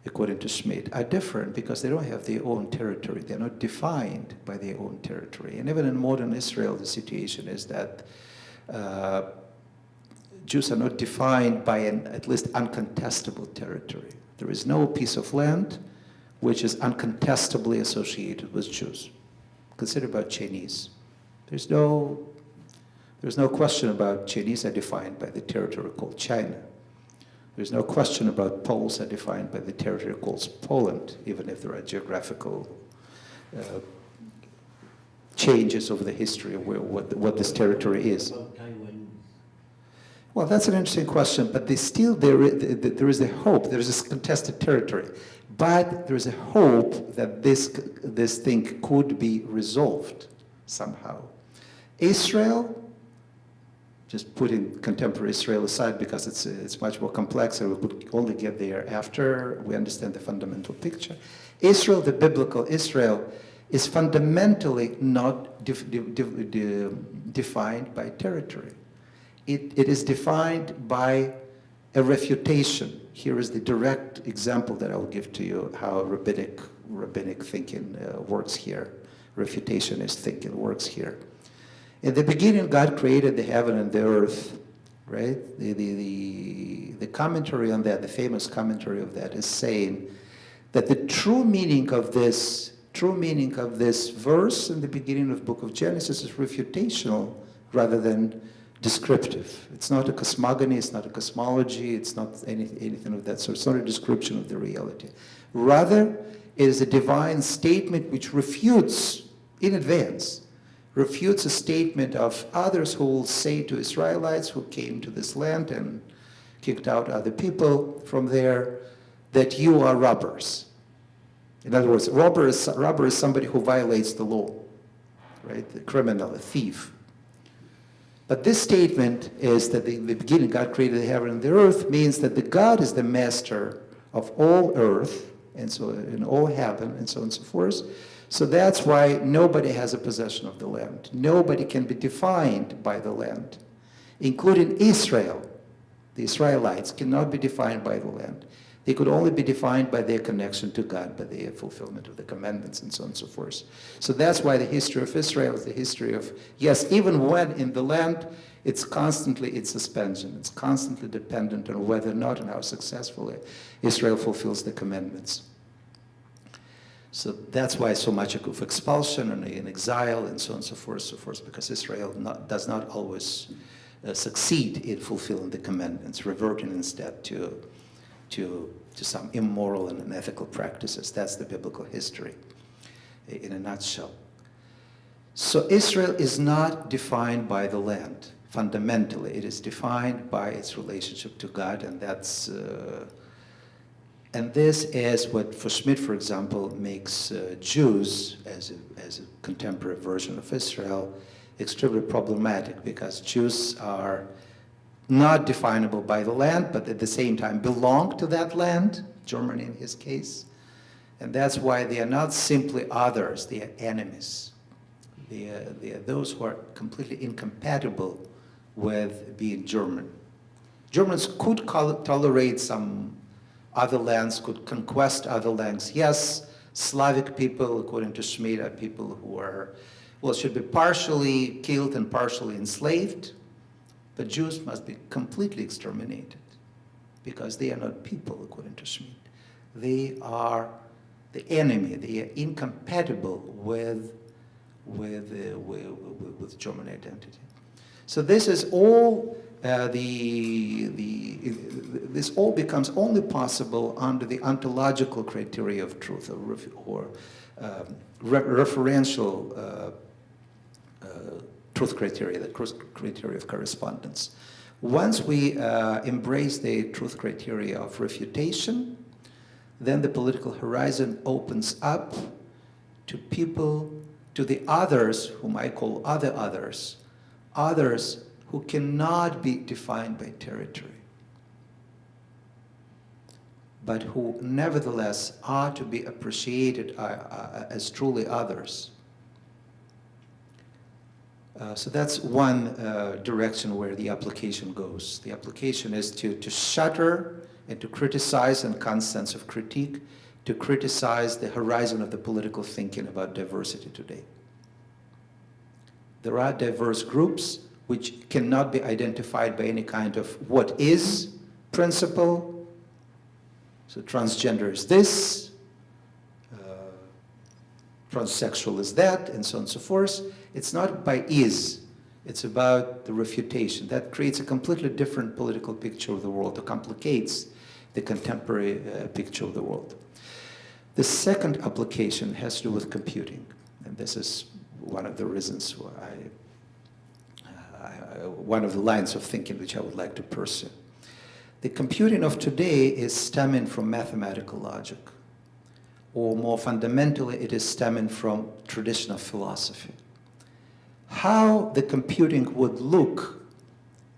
according to Schmitt, are different because they don't have their own territory. They're not defined by their own territory. And even in modern Israel, the situation is that Jews are not defined by an at least uncontestable territory. There is no piece of land which is uncontestably associated with Jews. Consider about Chinese. There's no question about Chinese are defined by the territory called China. There's no question about Poles are defined by the territory called Poland, even if there are geographical changes over the history of what this territory is. Well, that's an interesting question, but there is a hope. There is this contested territory, but there is a hope that this thing could be resolved somehow. Israel, just putting contemporary Israel aside because it's much more complex and we could only get there after we understand the fundamental picture. Israel, the biblical Israel, is fundamentally not defined by territory. It is defined by a refutation. Here is the direct example that I will give to you how rabbinic thinking works here. Refutationist thinking works here. In the beginning, God created the heaven and the earth, right? The commentary on that, the famous commentary of that, is saying that the true meaning of this verse in the beginning of the book of Genesis is refutational rather than descriptive. It's not a cosmogony, it's not a cosmology, it's not anything of that sort. It's not a description of the reality. Rather, it is a divine statement which refutes in advance, refutes a statement of others who will say to Israelites who came to this land and kicked out other people from there that you are robbers. In other words, robber is somebody who violates the law, right? The criminal, a thief. But this statement is that in the beginning God created the heaven and the earth means that the God is the master of all earth and so in all heaven and so on and so forth. So that's why nobody has a possession of the land. Nobody can be defined by the land, including Israel. The Israelites cannot be defined by the land. They could only be defined by their connection to God, by their fulfillment of the commandments and so on and so forth. So that's why the history of Israel is the history of, yes, even when in the land, it's constantly in suspension. It's constantly dependent on whether or not and how successfully Israel fulfills the commandments. So that's why so much of expulsion and in exile and so on and so forth, because Israel does not always succeed in fulfilling the commandments, reverting instead to some immoral and unethical practices. That's the biblical history in a nutshell. So Israel is not defined by the land. Fundamentally, it is defined by its relationship to God, and that's and this is what, for Schmidt, for example, makes Jews, as a contemporary version of Israel, extremely problematic, because Jews are not definable by the land, but at the same time belong to that land, Germany in his case. And that's why they are not simply others, they are enemies. They are those who are completely incompatible with being German. Germans could tolerate some other lands, could conquest other lands. Yes, Slavic people, according to Schmidt, are people who are, well, should be partially killed and partially enslaved. But Jews must be completely exterminated because they are not people, according to Schmidt. They are the enemy. They are incompatible with German identity. So this is all this all becomes only possible under the ontological criteria of truth or referential truth criteria, the criteria of correspondence. Once we embrace the truth criteria of refutation, then the political horizon opens up to people, to the others, whom I call others who cannot be defined by territory, but who nevertheless are to be appreciated as truly others. So that's one direction where the application goes. The application is to shutter and to criticize in constant sense of critique, to criticize the horizon of the political thinking about diversity today. There are diverse groups which cannot be identified by any kind of what is principle. So transgender is this, transsexual is that, and so on and so forth. It's not by is, it's about the refutation. That creates a completely different political picture of the world, it complicates the contemporary picture of the world. The second application has to do with computing, and this is one of the reasons why one of the lines of thinking which I would like to pursue. The computing of today is stemming from mathematical logic, or more fundamentally, it is stemming from traditional philosophy. How the computing would look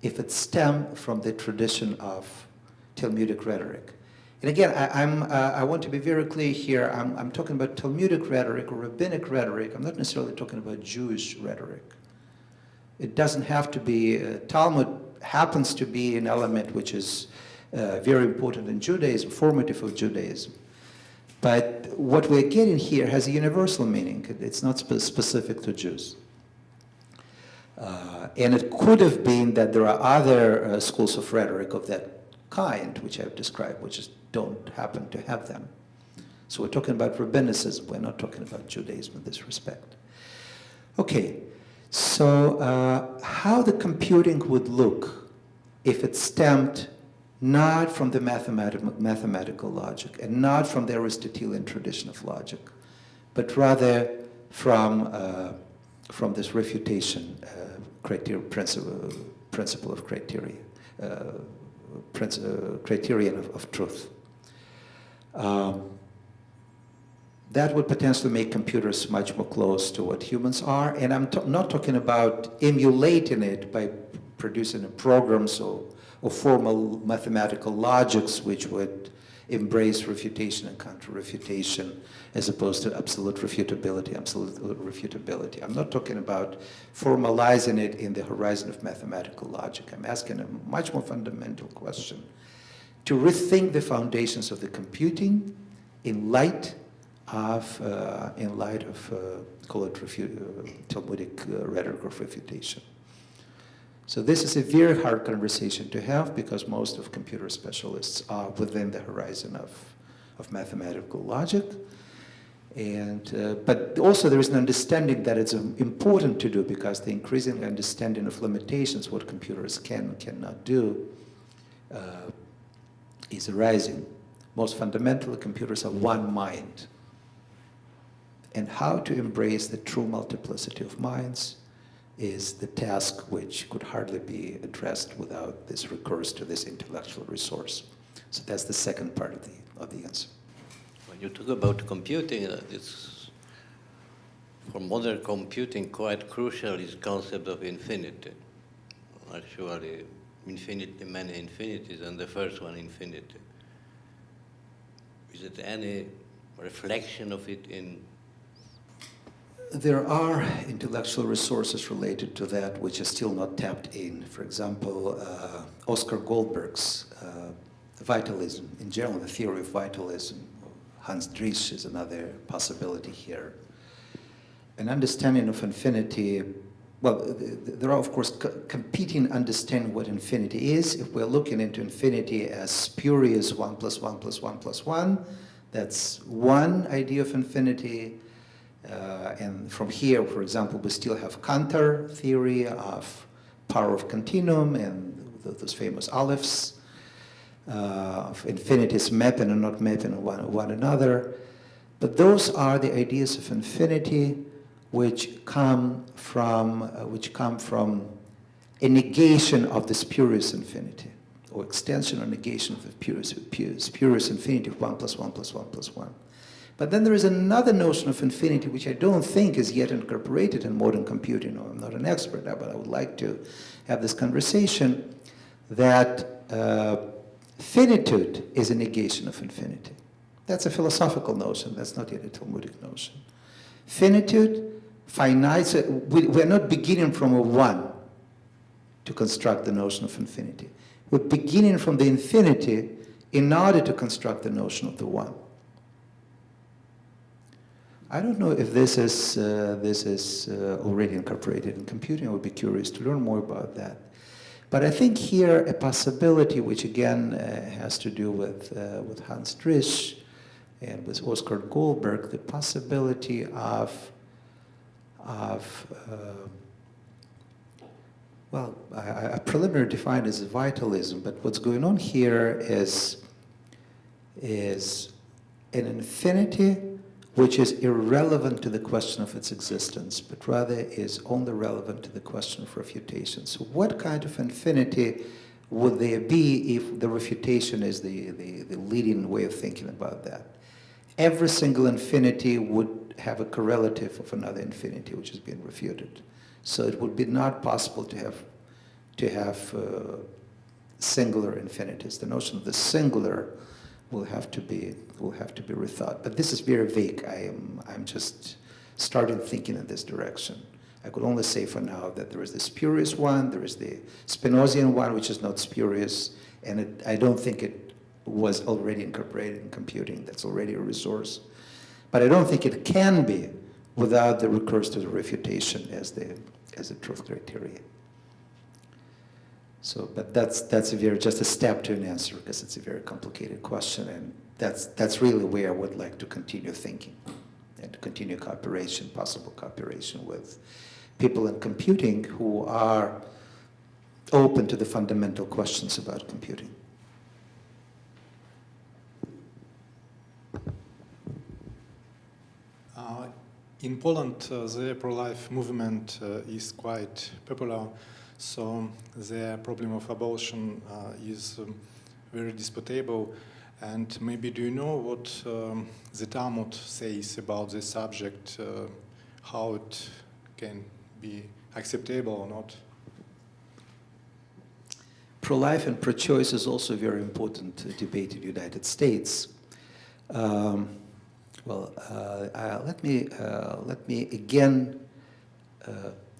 if it stemmed from the tradition of Talmudic rhetoric. And again, I want to be very clear here. I'm talking about Talmudic rhetoric or rabbinic rhetoric. I'm not necessarily talking about Jewish rhetoric. It doesn't have to be, Talmud happens to be an element which is very important in Judaism, formative of Judaism. But what we're getting here has a universal meaning. It's not specific to Jews. And it could have been that there are other schools of rhetoric of that kind, which I've described, which just don't happen to have them. So we're talking about rabbinicism. We're not talking about Judaism in this respect. Okay, so how the computing would look if it stemmed not from the mathematical logic and not from the Aristotelian tradition of logic, but rather from from this refutation principle of criteria, criterion of truth. That would potentially make computers much more close to what humans are, and I'm not talking about emulating it by producing programs or formal mathematical logics which would embrace refutation and counter-refutation as opposed to absolute refutability. I'm not talking about formalizing it in the horizon of mathematical logic. I'm asking a much more fundamental question. To rethink the foundations of the computing in light of call it Talmudic rhetoric of refutation. So this is a very hard conversation to have because most of computer specialists are within the horizon of mathematical logic. And, but also there is an understanding that it's important to do because the increasing understanding of limitations, what computers can and cannot do, is arising. Most fundamentally, computers are one mind. And how to embrace the true multiplicity of minds is the task which could hardly be addressed without this recourse to this intellectual resource. So that's the second part of the answer. When you talk about computing, it's for modern computing quite crucial is concept of infinity. Actually, infinity, many infinities, and the first one, infinity. Is it any reflection of it in? There are intellectual resources related to that which are still not tapped in. For example, Oscar Goldberg's vitalism, in general, the theory of vitalism. Hans Driesch is another possibility here. An understanding of infinity, well, there are, of course, competing understanding what infinity is. If we're looking into infinity as spurious 1 + 1 + 1 + 1, that's one idea of infinity. And from here, for example, we still have Cantor theory of power of continuum and those famous Alephs of infinities mapping and not mapping one another. But those are the ideas of infinity which come from a negation of the spurious infinity, or extension or negation of the spurious infinity of 1 + 1 + 1 + 1. But then there is another notion of infinity which I don't think is yet incorporated in modern computing, or I'm not an expert there, but I would like to have this conversation, that finitude is a negation of infinity. That's a philosophical notion, that's not yet a Talmudic notion. Finitude, finite, so we're not beginning from a one to construct the notion of infinity. We're beginning from the infinity in order to construct the notion of the one. I don't know if this is already incorporated in computing. I would be curious to learn more about that. But I think here a possibility, which again has to do with Hans Driesch and with Oscar Goldberg, the possibility of well, I preliminary defined as vitalism, but what's going on here is an infinity which is irrelevant to the question of its existence, but rather is only relevant to the question of refutation. So what kind of infinity would there be if the refutation is the leading way of thinking about that? Every single infinity would have a correlative of another infinity which is being refuted. So it would be not possible to have singular infinities. The notion of the singular will have to be rethought. But this is very vague. I'm just starting thinking in this direction. I could only say for now that there is the spurious one, there is the Spinozian one, which is not spurious, and I don't think it was already incorporated in computing. That's already a resource. But I don't think it can be without the recourse to the refutation as a truth criteria. So, but that's just a step to an answer, because it's a very complicated question, and that's really where I would like to continue thinking and to continue cooperation, possible cooperation with people in computing who are open to the fundamental questions about computing. In Poland, the pro-life movement is quite popular, so the problem of abortion is very disputable. And maybe do you know what the Talmud says about this subject, how it can be acceptable or not? Pro-life and pro-choice is also a very important debate in the United States. Let me again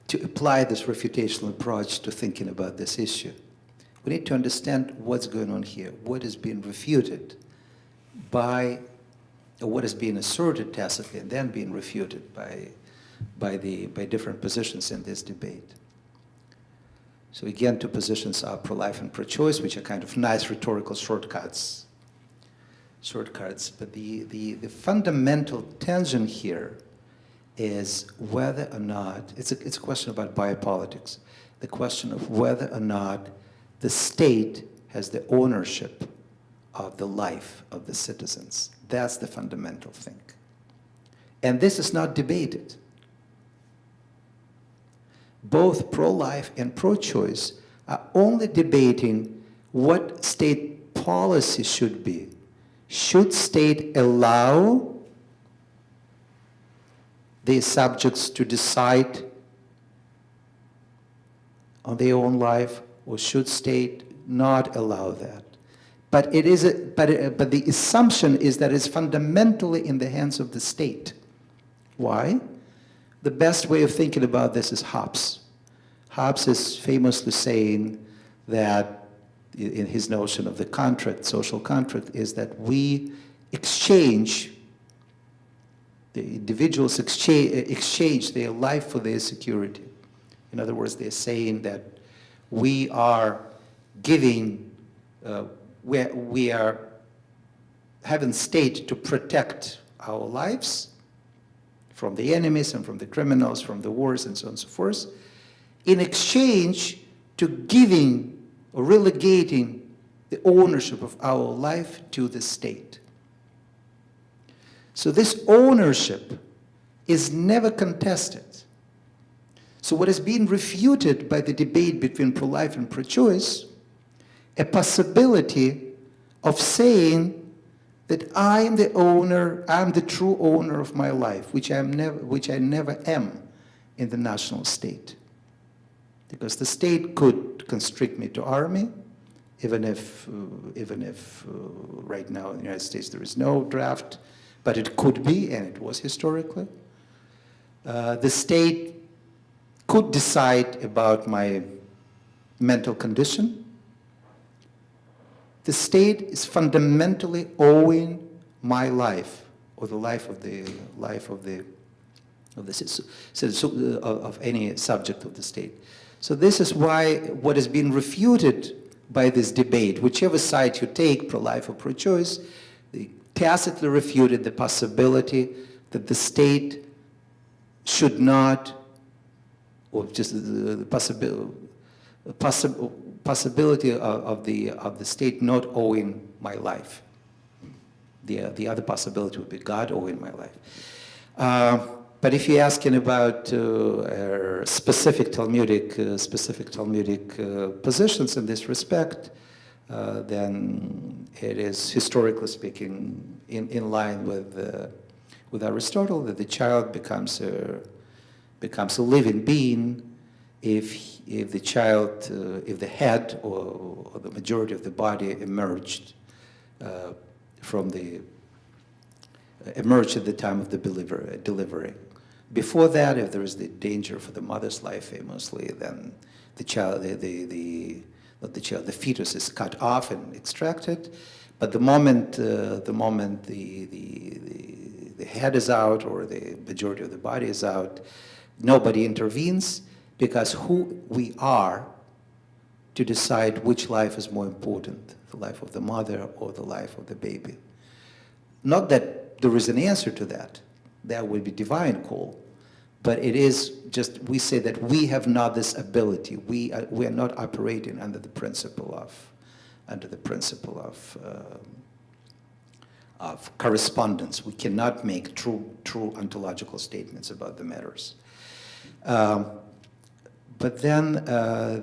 to apply this refutational approach to thinking about this issue. We need to understand what's going on here, what is being refuted by, or what is being asserted tacitly and then being refuted by different positions in this debate. So again, two positions are pro-life and pro-choice, which are kind of nice rhetorical shortcuts. But the fundamental tension here is whether or not, it's a question about biopolitics, the question of whether or not the state has the ownership of the life of the citizens. That's the fundamental thing. And this is not debated. Both pro-life and pro-choice are only debating what state policy should be. Should state allow the subjects to decide on their own life, or should state not allow that? But it is but the assumption is that it's fundamentally in the hands of the state. Why? The best way of thinking about this is Hobbes. Hobbes is famously saying that in his notion of the contract, social contract, is that we exchange, the individuals exchange their life for their security. In other words, they're saying that we are giving, we are having state to protect our lives from the enemies and from the criminals, from the wars and so on and so forth, in exchange to giving or relegating the ownership of our life to the state. So this ownership is never contested. So what is being refuted by the debate between pro-life and pro-choice, a possibility of saying that I am the owner, I'm the true owner of my life, which I never am in the national state. Because the state could constrict me to army, even if right now in the United States there is no draft, but it could be, and it was historically. The state could decide about my mental condition. The state is fundamentally owing my life, or the life of any subject of the state. So this is why what is being refuted by this debate, whichever side you take, pro-life or pro-choice, they tacitly refuted the possibility that the state should not, or just the possibility of the state not owing my life. The other possibility would be God owing my life. But if you're asking about specific Talmudic positions in this respect, then it is, historically speaking, in line with Aristotle, that the child becomes a living being if the head or the majority of the body emerged at the time of the delivery. Before that, if there is the danger for the mother's life, famously, then the child, the fetus is cut off and extracted. But the moment the head is out or the majority of the body is out, nobody intervenes, because who we are to decide which life is more important, the life of the mother or the life of the baby. Not that there is an answer to that. That would be divine call. But it is just, we say that we have not this ability. We are not operating under the principle of correspondence. We cannot make true ontological statements about the matters. But then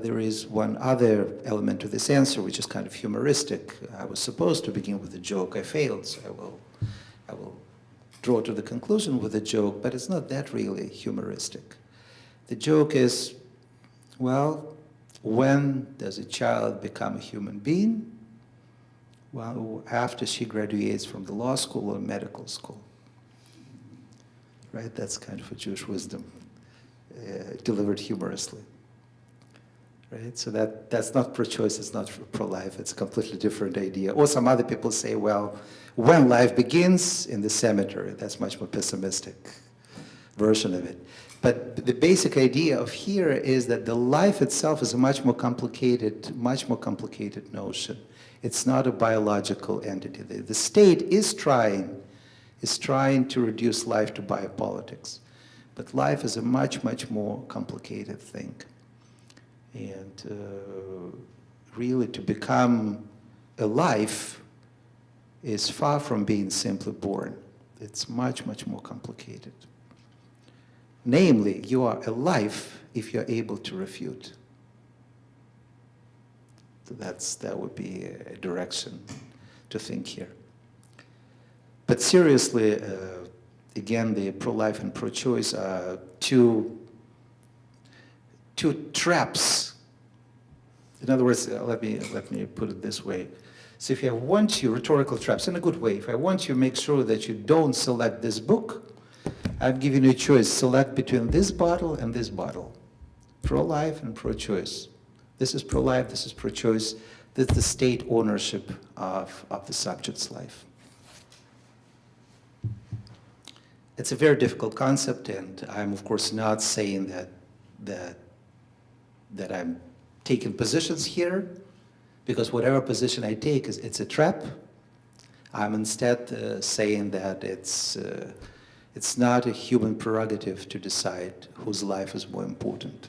there is one other element to this answer, which is kind of humoristic. I was supposed to begin with a joke. I failed, so I will draw to the conclusion with a joke, but it's not that really humoristic. The joke is, well, when does a child become a human being? Well, after she graduates from the law school or medical school. Right? That's kind of a Jewish wisdom, delivered humorously. Right? So that's not pro-choice, it's not pro-life, it's a completely different idea. Or some other people say, well, when life begins in the cemetery, that's much more pessimistic version of it. But the basic idea of here is that the life itself is a much more complicated notion. It's not a biological entity. The state is trying to reduce life to biopolitics. But life is a much more complicated thing. And really to become alive is far from being simply born. It's much more complicated. Namely, you are alive if you're able to refute. So that would be a direction to think here. But seriously, again, the pro-life and pro-choice are two traps. In other words, let me put it this way. So if I want you, rhetorical traps, in a good way, if I want you to make sure that you don't select this book, I've given you a choice, select between this bottle and this bottle. Pro-life and pro-choice. This is pro-life, this is pro-choice. This is the state ownership of the subject's life. It's a very difficult concept, and I'm of course not saying that I'm taking positions here, because whatever position I take, it's a trap. I'm instead saying that it's not a human prerogative to decide whose life is more important,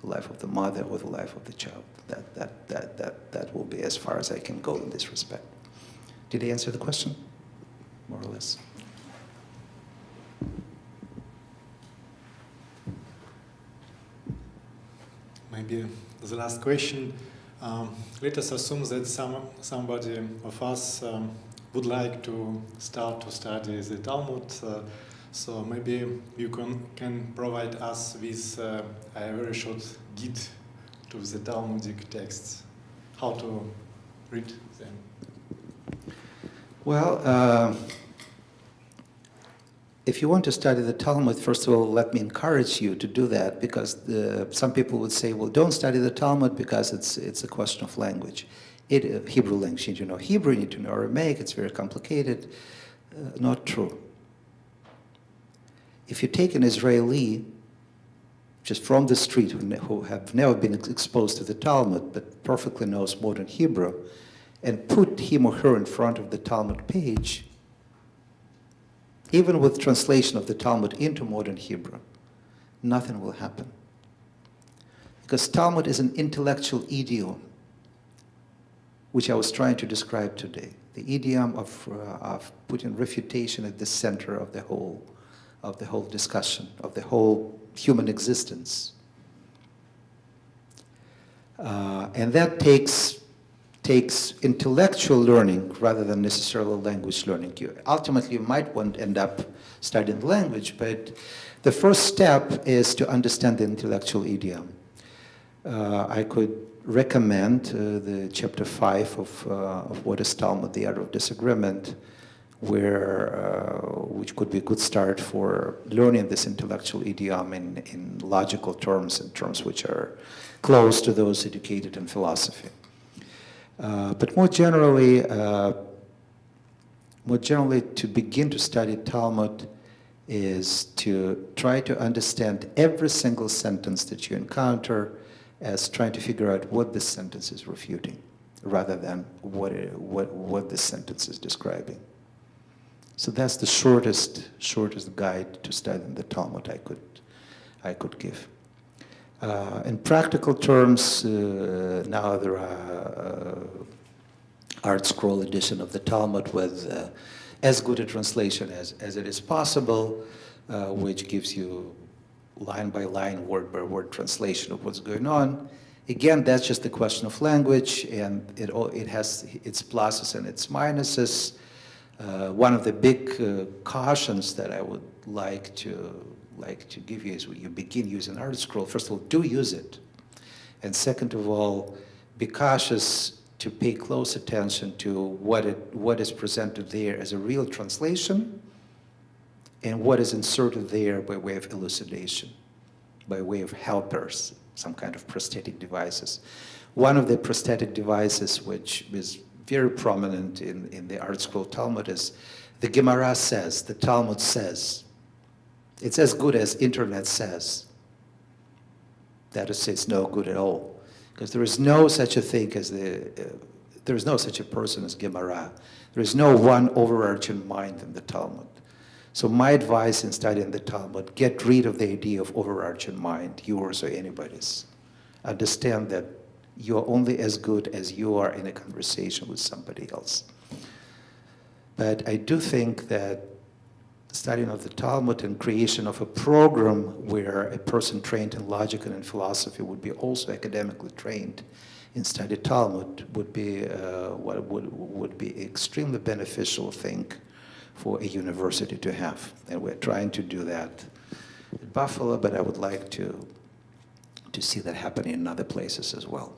the life of the mother or the life of the child. That will be as far as I can go in this respect. Did I answer the question? More or less. Maybe the last question. Let us assume that somebody of us would like to start to study the Talmud. So maybe you can provide us with a very short guide to the Talmudic texts, how to read them. Well, if you want to study the Talmud, first of all, let me encourage you to do that, because some people would say, well, don't study the Talmud because it's a question of language. Hebrew language, you need to know Hebrew, you need to know Aramaic, it's very complicated. Not true. If you take an Israeli, just from the street, who have never been exposed to the Talmud, but perfectly knows modern Hebrew, and put him or her in front of the Talmud page, even with translation of the Talmud into modern Hebrew, nothing will happen. Because Talmud is an intellectual idiom, which I was trying to describe today. The idiom of putting refutation at the center of the whole discussion, of the whole human existence. And that takes intellectual learning rather than necessarily language learning. Ultimately, you might end up studying language, but the first step is to understand the intellectual idiom. I could recommend the chapter 5 of What is Talmud, the Art of Disagreement, which could be a good start for learning this intellectual idiom in logical terms, in terms which are close to those educated in philosophy. But more generally, to begin to study Talmud is to try to understand every single sentence that you encounter as trying to figure out what this sentence is refuting, rather than what this sentence is describing. So that's the shortest guide to studying the Talmud I could give. In practical terms, now there are Art Scroll edition of the Talmud with as good a translation as it is possible, which gives you line by line, word by word translation of what's going on. Again, that's just a question of language, and it has its pluses and its minuses. One of the big cautions that I would like to give you is when you begin using ArtScroll, first of all, do use it. And second of all, be cautious to pay close attention to what is presented there as a real translation and what is inserted there by way of elucidation, by way of helpers, some kind of prosthetic devices. One of the prosthetic devices which is very prominent in the ArtScroll Talmud is the Gemara says, the Talmud says. It's as good as internet says. That is, it's no good at all. Because there is no such a thing as there is no such a person as Gemara. There is no one overarching mind in the Talmud. So my advice in studying the Talmud, get rid of the idea of overarching mind, yours or anybody's. Understand that you're only as good as you are in a conversation with somebody else. But I do think that the studying of the Talmud and creation of a program where a person trained in logic and in philosophy would be also academically trained in study Talmud would be what would be extremely beneficial thing for a university to have. And we're trying to do that at Buffalo, but I would like to see that happening in other places as well.